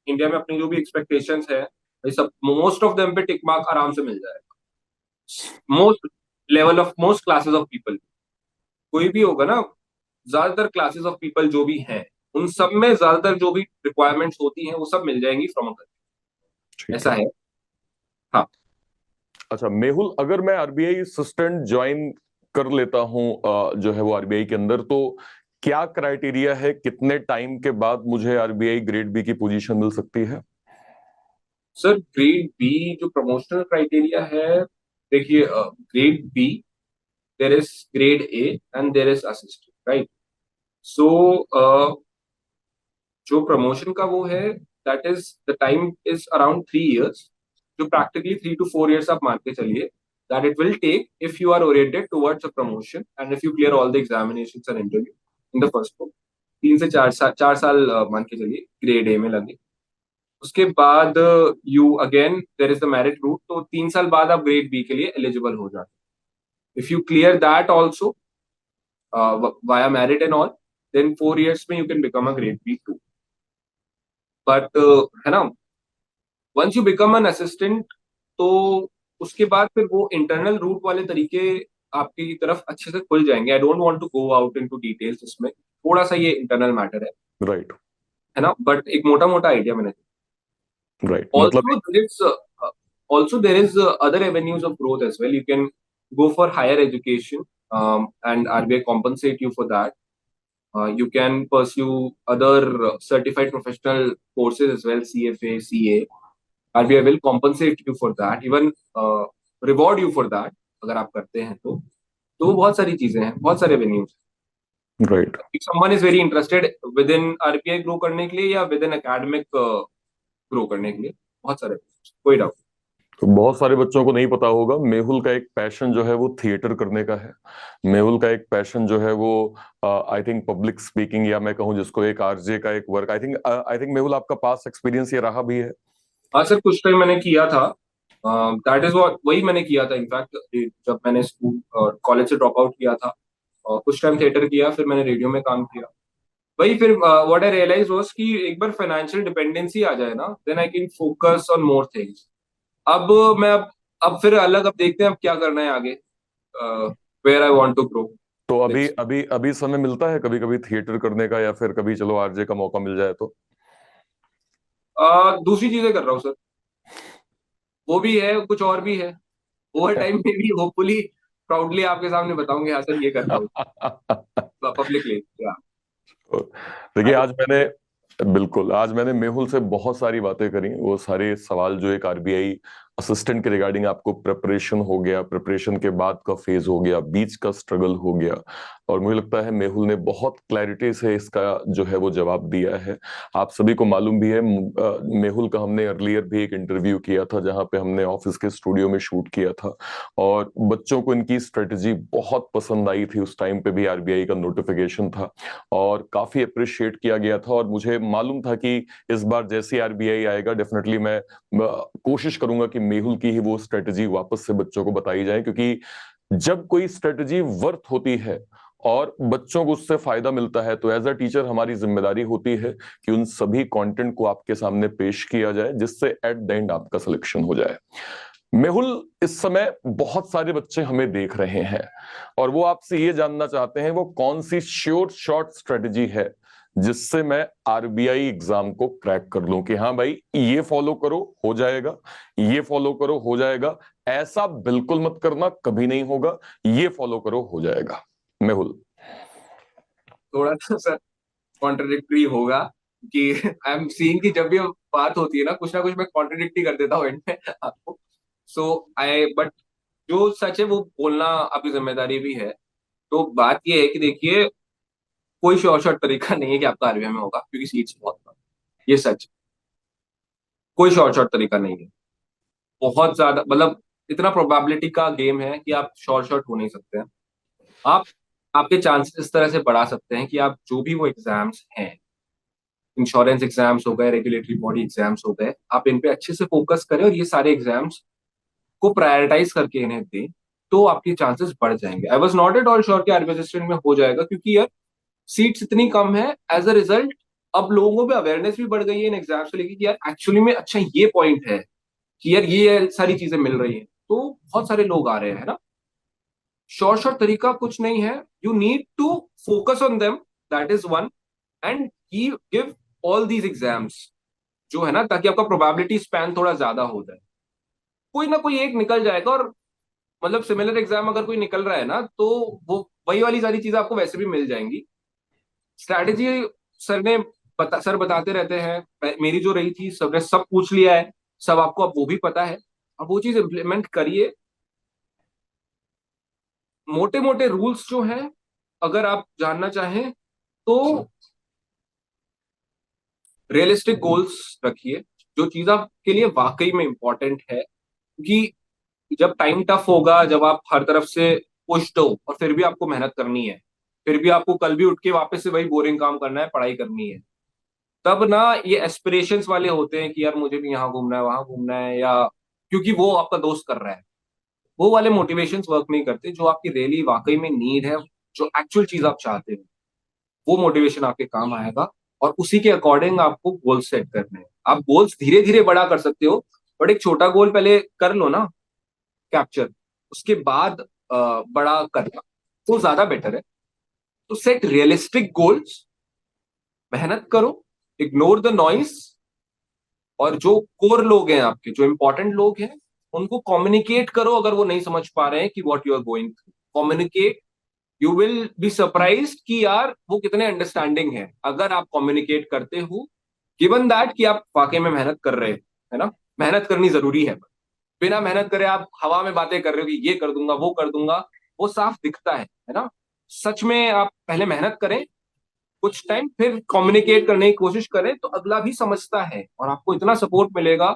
Speaker 2: इंडिया में अपनी जो भी एक्सपेक्टेशंस है, भाई सब मोस्ट ऑफ देम पे टिक मार्क आराम से मिल जाएगा। Most level of most classes of people, कोई भी होगा ना, ज्यादातर क्लासेस ऑफ पीपल जो भी हैं उन सब में ज्यादातर जो भी रिक्वायरमेंट्स होती हैं वो सब मिल जाएंगी फ्रॉम अ,
Speaker 1: ठीक
Speaker 2: ऐसा
Speaker 1: है।
Speaker 2: है। हाँ
Speaker 1: अच्छा मेहुल, अगर मैं आरबीआई असिस्टेंट ज्वाइन कर लेता हूं जो है वो आरबीआई के अंदर, तो क्या क्राइटेरिया है, कितने टाइम के बाद मुझे आरबीआई ग्रेड बी की पोजीशन मिल सकती है?
Speaker 2: सर, ग्रेड बी जो प्रमोशनल क्राइटेरिया है, देखिए grade B, there is grade A and there is assistant, right. So जो प्रमोशन का वो है, that is the time is around 3 years, जो प्रैक्टिकली 3 to 4 years आप मान के चलिए that it will take if you are oriented towards a promotion and if you clear all the examinations and interview in the first go। 3 से 4 साल मान के चलिए ग्रेड ए में लगे। उसके बाद you again there is the merit route, तो 3 साल बाद आप ग्रेड बी के लिए एलिजिबल हो जाते। If you clear that also via merit and all, then 4 years में you can become a grade B too. But है ना, once you become an assistant, तो उसके बाद फिर वो इंटरनल रूट वाले तरीके आपकी तरफ अच्छे से खुल जाएंगे। I don't want to go out into details, इसमें थोड़ा सा ये इंटरनल मैटर
Speaker 1: राइट।
Speaker 2: है ना, बट एक मोटा मोटा आइडिया मैंने।
Speaker 1: राइट, मतलब
Speaker 2: also there is also there is other avenues of growth as well. You can go for higher education, and RBI compensate you for that. You can pursue other certified professional courses as well, CFA, CA. RBI will compensate you for that, even reward you for that अगर आप करते हैं तो बहुत सारी चीजें हैं, बहुत सारे venues.
Speaker 1: Right.
Speaker 2: if someone is very interested with in RBI grow करने के लिए या विद इन एकेडमिक ग्रो करने के लिए, बहुत सारे, कोई डाउट।
Speaker 1: तो बहुत सारे बच्चों को नहीं पता होगा, मेहुल का एक पैशन जो है वो थिएटर करने का है। मेहुल का एक पैशन जो है वो आई थिंक पब्लिक स्पीकिंग, या मैं कहूँ जिसको एक आरजे का एक वर्क, आई थिंक मेहुल आपका पास एक्सपीरियंस ये रहा भी है।
Speaker 2: हाँ सर, कुछ टाइम मैंने किया था, दैट इज व्हाट, वही मैंने किया था इनफैक्ट, जब मैंने स्कूल और कॉलेज से ड्रॉप आउट किया था और कुछ टाइम थिएटर किया, फिर मैंने रेडियो में काम किया। वही फिर व्हाट आई रियलाइज वाज कि एक बार फाइनेंशियल डिपेंडेंसी आ जाए ना, then I can focus on more things. अब मैं अब फिर अलग, अब देखते हैं अब क्या करना है आगे, where I want to grow.
Speaker 1: तो अभी अभी अभी समय मिलता है कभी कभी थिएटर करने का, या फिर कभी चलो आरजे का मौका मिल जाए तो?
Speaker 2: दूसरी चीजें कर रहा हूँ सर, वो भी है, कुछ और भी है। ओवर टाइम में भी होपफुली प्राउडली आपके सामने बताऊंगे, हाँ सर ये कर रहा हूँ पब्लिकली।
Speaker 1: देखिए, आज मैंने मेहुल से बहुत सारी बातें करी। वो सारे सवाल जो एक आरबीआई असिस्टेंट के रिगार्डिंग, आपको प्रिपरेशन हो गया, प्रिपरेशन के बाद का फेज हो गया, बीच का स्ट्रगल हो गया, और मुझे लगता है मेहुल ने बहुत क्लैरिटी से इसका जो है वो जवाब दिया है। आप सभी को मालूम भी है, मेहुल का हमने अर्लियर भी एक इंटरव्यू किया था जहां पे हमने ऑफिस के स्टूडियो में शूट किया था, और बच्चों को इनकी स्ट्रेटजी बहुत पसंद आई थी। उस टाइम पे भी आरबीआई का नोटिफिकेशन था और काफी अप्रिशिएट किया गया था, और मुझे मालूम था कि इस बार जैसे आरबीआई आएगा डेफिनेटली मैं कोशिश करूंगा कि मेहुल की ही वो स्ट्रेटजी वापस से बच्चों को बताई जाए, क्योंकि जब कोई स्ट्रेटजी वर्थ होती है और बच्चों को उससे फायदा मिलता है, तो एज अ टीचर हमारी जिम्मेदारी होती है कि उन सभी कंटेंट को आपके सामने पेश किया जाए जिससे एट द एंड आपका सिलेक्शन हो जाए। मेहुल, इस समय बहुत सारे बच्चे हमें देख रहे हैं और वो आपसे ये जानना चाहते हैं वो कौन सी श्योर शॉर्ट स्ट्रेटजी है जिससे मैं आरबीआई एग्जाम को क्रैक कर लूं, कि हाँ भाई ये फॉलो करो हो जाएगा, ये फॉलो करो हो जाएगा, ऐसा बिल्कुल मत करना कभी नहीं होगा, ये फॉलो करो हो जाएगा। मेहुल।
Speaker 2: थोड़ा सा सर कॉन्ट्रडिक्टरी होगा कि आई एम सीइंग कि जब भी बात होती है ना कुछ मैं कॉन्ट्रडिक्ट ही कर देता हूँ एंड में आपको। सो आई बट जो सच है वो बोलना आपकी जिम्मेदारी भी है। तो बात ये है कि देखिए, कोई शॉर्ट तरीका नहीं है कि आपका आरबीआई में होगा, क्योंकि सीट्स बहुत कम, ये सच है। कोई शॉर्ट तरीका नहीं है, बहुत ज्यादा, मतलब इतना प्रोबेबिलिटी का गेम है कि आप शॉर्ट हो नहीं सकते हैं। आप आपके चांसेस इस तरह से बढ़ा सकते हैं कि आप जो भी वो एग्जाम्स हैं, इंश्योरेंस एग्जाम्स हो गए, रेगुलेटरी बॉडी एग्जाम्स हो गए, आप इन पे अच्छे से फोकस करें और ये सारे एग्जाम्स को प्रायोरिटाइज करके इन्हें दें, तो आपके चांसेस बढ़ जाएंगे। I was not at all sure कि आरबीआई असिस्टेंट में हो जाएगा, क्योंकि यार सीट्स इतनी कम है। एज अ रिजल्ट अब लोगों में अवेयरनेस भी बढ़ गई है इन एग्जाम्स को लेकर कि यार एक्चुअली में अच्छा ये पॉइंट है कि यार ये सारी चीजें मिल रही हैं, तो बहुत सारे लोग आ रहे हैं ना। शॉर्ट तरीका कुछ नहीं है, you need to focus on them, that is one, and give all these exams जो है ना, ताकि आपका प्रोबेबिलिटी स्पैन थोड़ा ज्यादा हो जाए। कोई ना कोई एक निकल जाएगा, और मतलब सिमिलर एग्जाम अगर कोई निकल रहा है ना, तो वो वही वाली सारी चीजें आपको वैसे भी मिल जाएंगी। स्ट्रैटेजी सर बताते रहते हैं, मेरी जो रही थी सबने सब पूछ लिया है, सब आपको अब वो भी पता है। अब वो चीज इंप्लीमेंट करिए। मोटे मोटे रूल्स जो हैं, अगर आप जानना चाहें तो रियलिस्टिक गोल्स रखिए, जो चीज आपके लिए वाकई में इंपॉर्टेंट है, क्योंकि जब टाइम टफ होगा, जब आप हर तरफ से पुश्ड हो और फिर भी आपको मेहनत करनी है, फिर भी आपको कल भी उठ के वापस से वही बोरिंग काम करना है, पढ़ाई करनी है, तब ना ये एस्पिरेशंस वाले होते हैं कि यार मुझे भी यहाँ घूमना है वहां घूमना है, या क्योंकि वो आपका दोस्त कर रहा है, वो वाले मोटिवेशंस वर्क नहीं करते। जो आपकी रियली वाकई में नीड है, जो एक्चुअल चीज आप चाहते हो, वो मोटिवेशन आपके काम आएगा, और उसी के अकॉर्डिंग आपको गोल सेट करने हैं। आप गोल्स धीरे धीरे बड़ा कर सकते हो, बट एक छोटा गोल पहले कर लो ना कैप्चर, उसके बाद बड़ा करना वो ज्यादा बेटर है। तो सेट रियलिस्टिक गोल्स, मेहनत करो, इग्नोर द नॉइस, और जो कोर लोग हैं आपके, जो इंपॉर्टेंट लोग हैं, उनको कम्युनिकेट करो अगर वो नहीं समझ पा रहे हैं कि what you are going through, communicate. You will be surprised कि यार वो कितने अंडरस्टैंडिंग है अगर आप कम्युनिकेट करते हो, गिवन दैट कि आप वाकई में मेहनत कर रहे हो, है ना। मेहनत करनी जरूरी है, बिना मेहनत करे आप हवा में बातें कर रहे हो कि ये कर दूंगा वो कर दूंगा, वो साफ दिखता है ना। सच में आप पहले मेहनत करें कुछ टाइम, फिर कम्युनिकेट करने की कोशिश करें तो अगला भी समझता है और आपको इतना सपोर्ट मिलेगा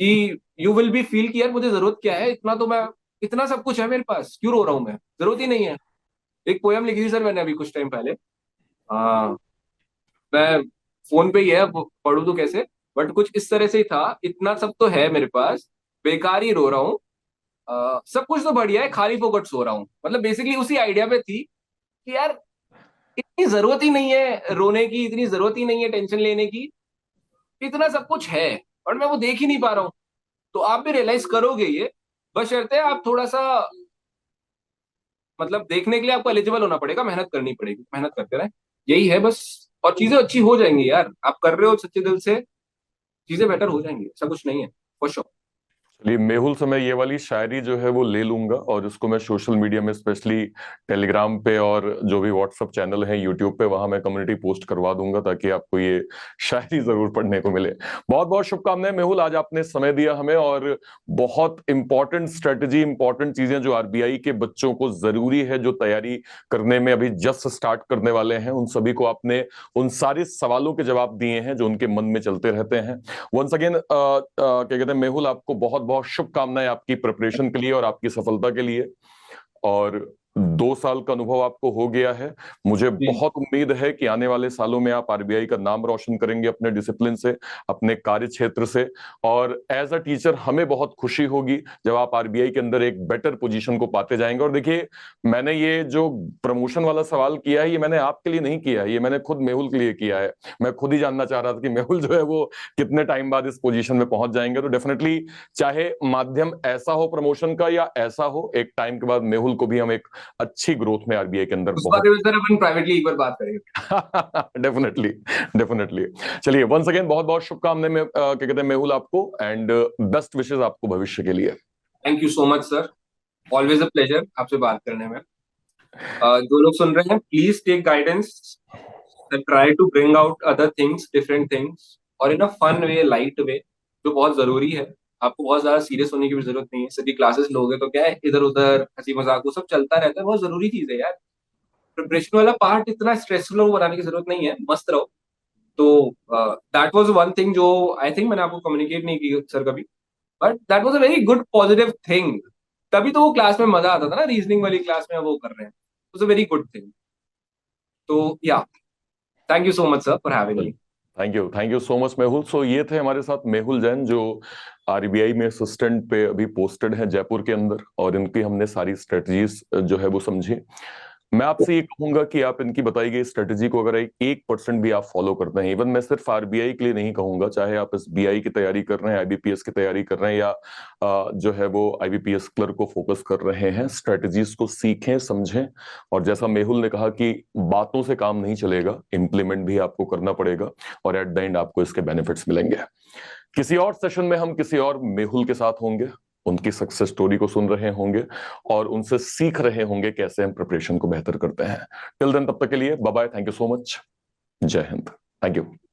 Speaker 2: कि यू विल बी फील कि यार मुझे जरूरत क्या है, इतना तो मैं, इतना सब कुछ है मेरे पास, क्यों रो रहा हूं मैं, जरूरत ही नहीं है। एक पोयम लिखी थी सर मैंने अभी कुछ टाइम पहले, हाँ, मैं फोन पे ही है, अब पढ़ू तो कैसे, बट कुछ इस तरह से ही था, इतना सब तो है मेरे पास, बेकार ही रो रहा हूँ, सब कुछ तो बढ़िया है, खाली फोकट सो रहा हूँ। मतलब बेसिकली उसी आइडिया पे थी कि यार इतनी जरूरत ही नहीं है रोने की, इतनी जरूरत ही नहीं है टेंशन लेने की, इतना सब कुछ है और मैं वो देख ही नहीं पा रहा हूँ। तो आप भी रियलाइज करोगे ये, बशर्ते आप थोड़ा सा, मतलब देखने के लिए आपको एलिजिबल होना पड़ेगा, मेहनत करनी पड़ेगी, मेहनत करते रहे, यही है बस। और चीजें अच्छी हो जाएंगी यार, आप कर रहे हो सच्चे दिल से, चीजें बेटर हो जाएंगी, ऐसा कुछ नहीं है, फॉर श्योर।
Speaker 1: चलिए मेहुल से मैं ये वाली शायरी जो है वो ले लूंगा और इसको मैं सोशल मीडिया में स्पेशली टेलीग्राम पे और जो भी व्हाट्सएप चैनल है यूट्यूब पे वहां मैं कम्युनिटी पोस्ट करवा दूंगा ताकि आपको ये शायरी जरूर पढ़ने को मिले। बहुत बहुत शुभकामनाएं मेहुल, आज आपने समय दिया हमें और बहुत इंपॉर्टेंट स्ट्रेटेजी, इंपॉर्टेंट चीजें जो आरबीआई के बच्चों को जरूरी है, जो तैयारी करने में अभी जस्ट स्टार्ट करने वाले हैं, उन सभी को आपने उन सारे सवालों के जवाब दिए हैं जो उनके मन में चलते रहते हैं। वंस अगेन क्या कहते हैं मेहुल, आपको बहुत बहुत शुभकामनाएं आपकी प्रिपरेशन के लिए और आपकी सफलता के लिए। और 2 साल का अनुभव आपको हो गया है, मुझे
Speaker 2: जी।
Speaker 1: बहुत उम्मीद है कि आने वाले सालों में आप आरबीआई का नाम रोशन करेंगे अपने डिसिप्लिन से, अपने कार्य क्षेत्र से। और एज अ टीचर हमें बहुत खुशी होगी जब आप आरबीआई के अंदर एक बेटर पोजीशन को पाते जाएंगे। और देखिए, मैंने ये जो प्रमोशन वाला सवाल किया है ये मैंने आपके लिए नहीं किया है, ये मैंने खुद मेहुल के लिए किया है। मैं खुद ही जानना चाह रहा था कि मेहुल जो है वो कितने टाइम बाद इस पोजीशन में पहुंच जाएंगे। तो डेफिनेटली चाहे माध्यम ऐसा हो प्रमोशन का या ऐसा हो, एक टाइम के बाद मेहुल को भी हम एक अच्छी ग्रोथ में आरबीआई के अंदर
Speaker 2: उस
Speaker 1: बहुत
Speaker 2: बारे में सर अपन प्राइवेटली एक बार बात करेंगे।
Speaker 1: Definitely, definitely. चलिए वंस अगेन बहुत बहुत शुभकामनाएं में क्या कहते हैं मेहुल आपको, एंड बेस्ट विशेष आपको भविष्य के लिए।
Speaker 2: Thank you so much sir, always a pleasure आपसे बात करने में। जो लोग सुन रहे हैं please take guidance, try to bring out other things, different things, और in a fun way, light वे, जो बहुत जरूरी है। आपको बहुत ज्यादा सीरियस होने की भी जरूरत नहीं है, सभी क्लासेस लोगे तो क्या है, इधर उधर हंसी मजाक वो सब चलता रहता है, बहुत जरूरी चीज है यार। प्रिपरेशन वाला पार्ट इतना स्ट्रेसफुल बनाने की जरूरत नहीं है, मस्त रहो। तो दैट वाज वन थिंग जो आई थिंक मैंने आपको कम्युनिकेट नहीं की सर कभी, but that was a very good positive thing. तभी तो वो क्लास में मजा आता था ना, रीजनिंग वाली क्लास में वो कर रहे हैं, was a very good thing. तो yeah, thank you so much sir for having me.
Speaker 1: Thank you so much Mehul. So ये थे हमारे साथ मेहुल जैन जो आरबीआई में असिस्टेंट पे अभी पोस्टेड है जयपुर के अंदर, और इनकी हमने सारी स्ट्रेटजीज जो है वो समझी। मैं आपसे ये कहूंगा कि आप इनकी बताई गई स्ट्रेटजी को अगर 1% भी आप फॉलो करते हैं, इवन मैं सिर्फ आरबीआई के लिए नहीं कहूंगा, चाहे आप एसबीआई की तैयारी कर रहे हैं, आईबीपीएस की तैयारी कर रहे हैं, या जो है वो आईबीपीएस क्लर्क को फोकस कर रहे हैं, स्ट्रेटजीज को सीखें समझें। और जैसा मेहुल ने कहा कि बातों से काम नहीं चलेगा, इंप्लीमेंट भी आपको करना पड़ेगा, और एट द एंड आपको इसके बेनिफिट्स मिलेंगे। किसी और सेशन में हम किसी और मेहुल के साथ होंगे, उनकी सक्सेस स्टोरी को सुन रहे होंगे और उनसे सीख रहे होंगे कैसे हम प्रिपरेशन को बेहतर करते हैं। टिल देन, तब तक के लिए bye bye, thank you so much, Jai Hind, thank you.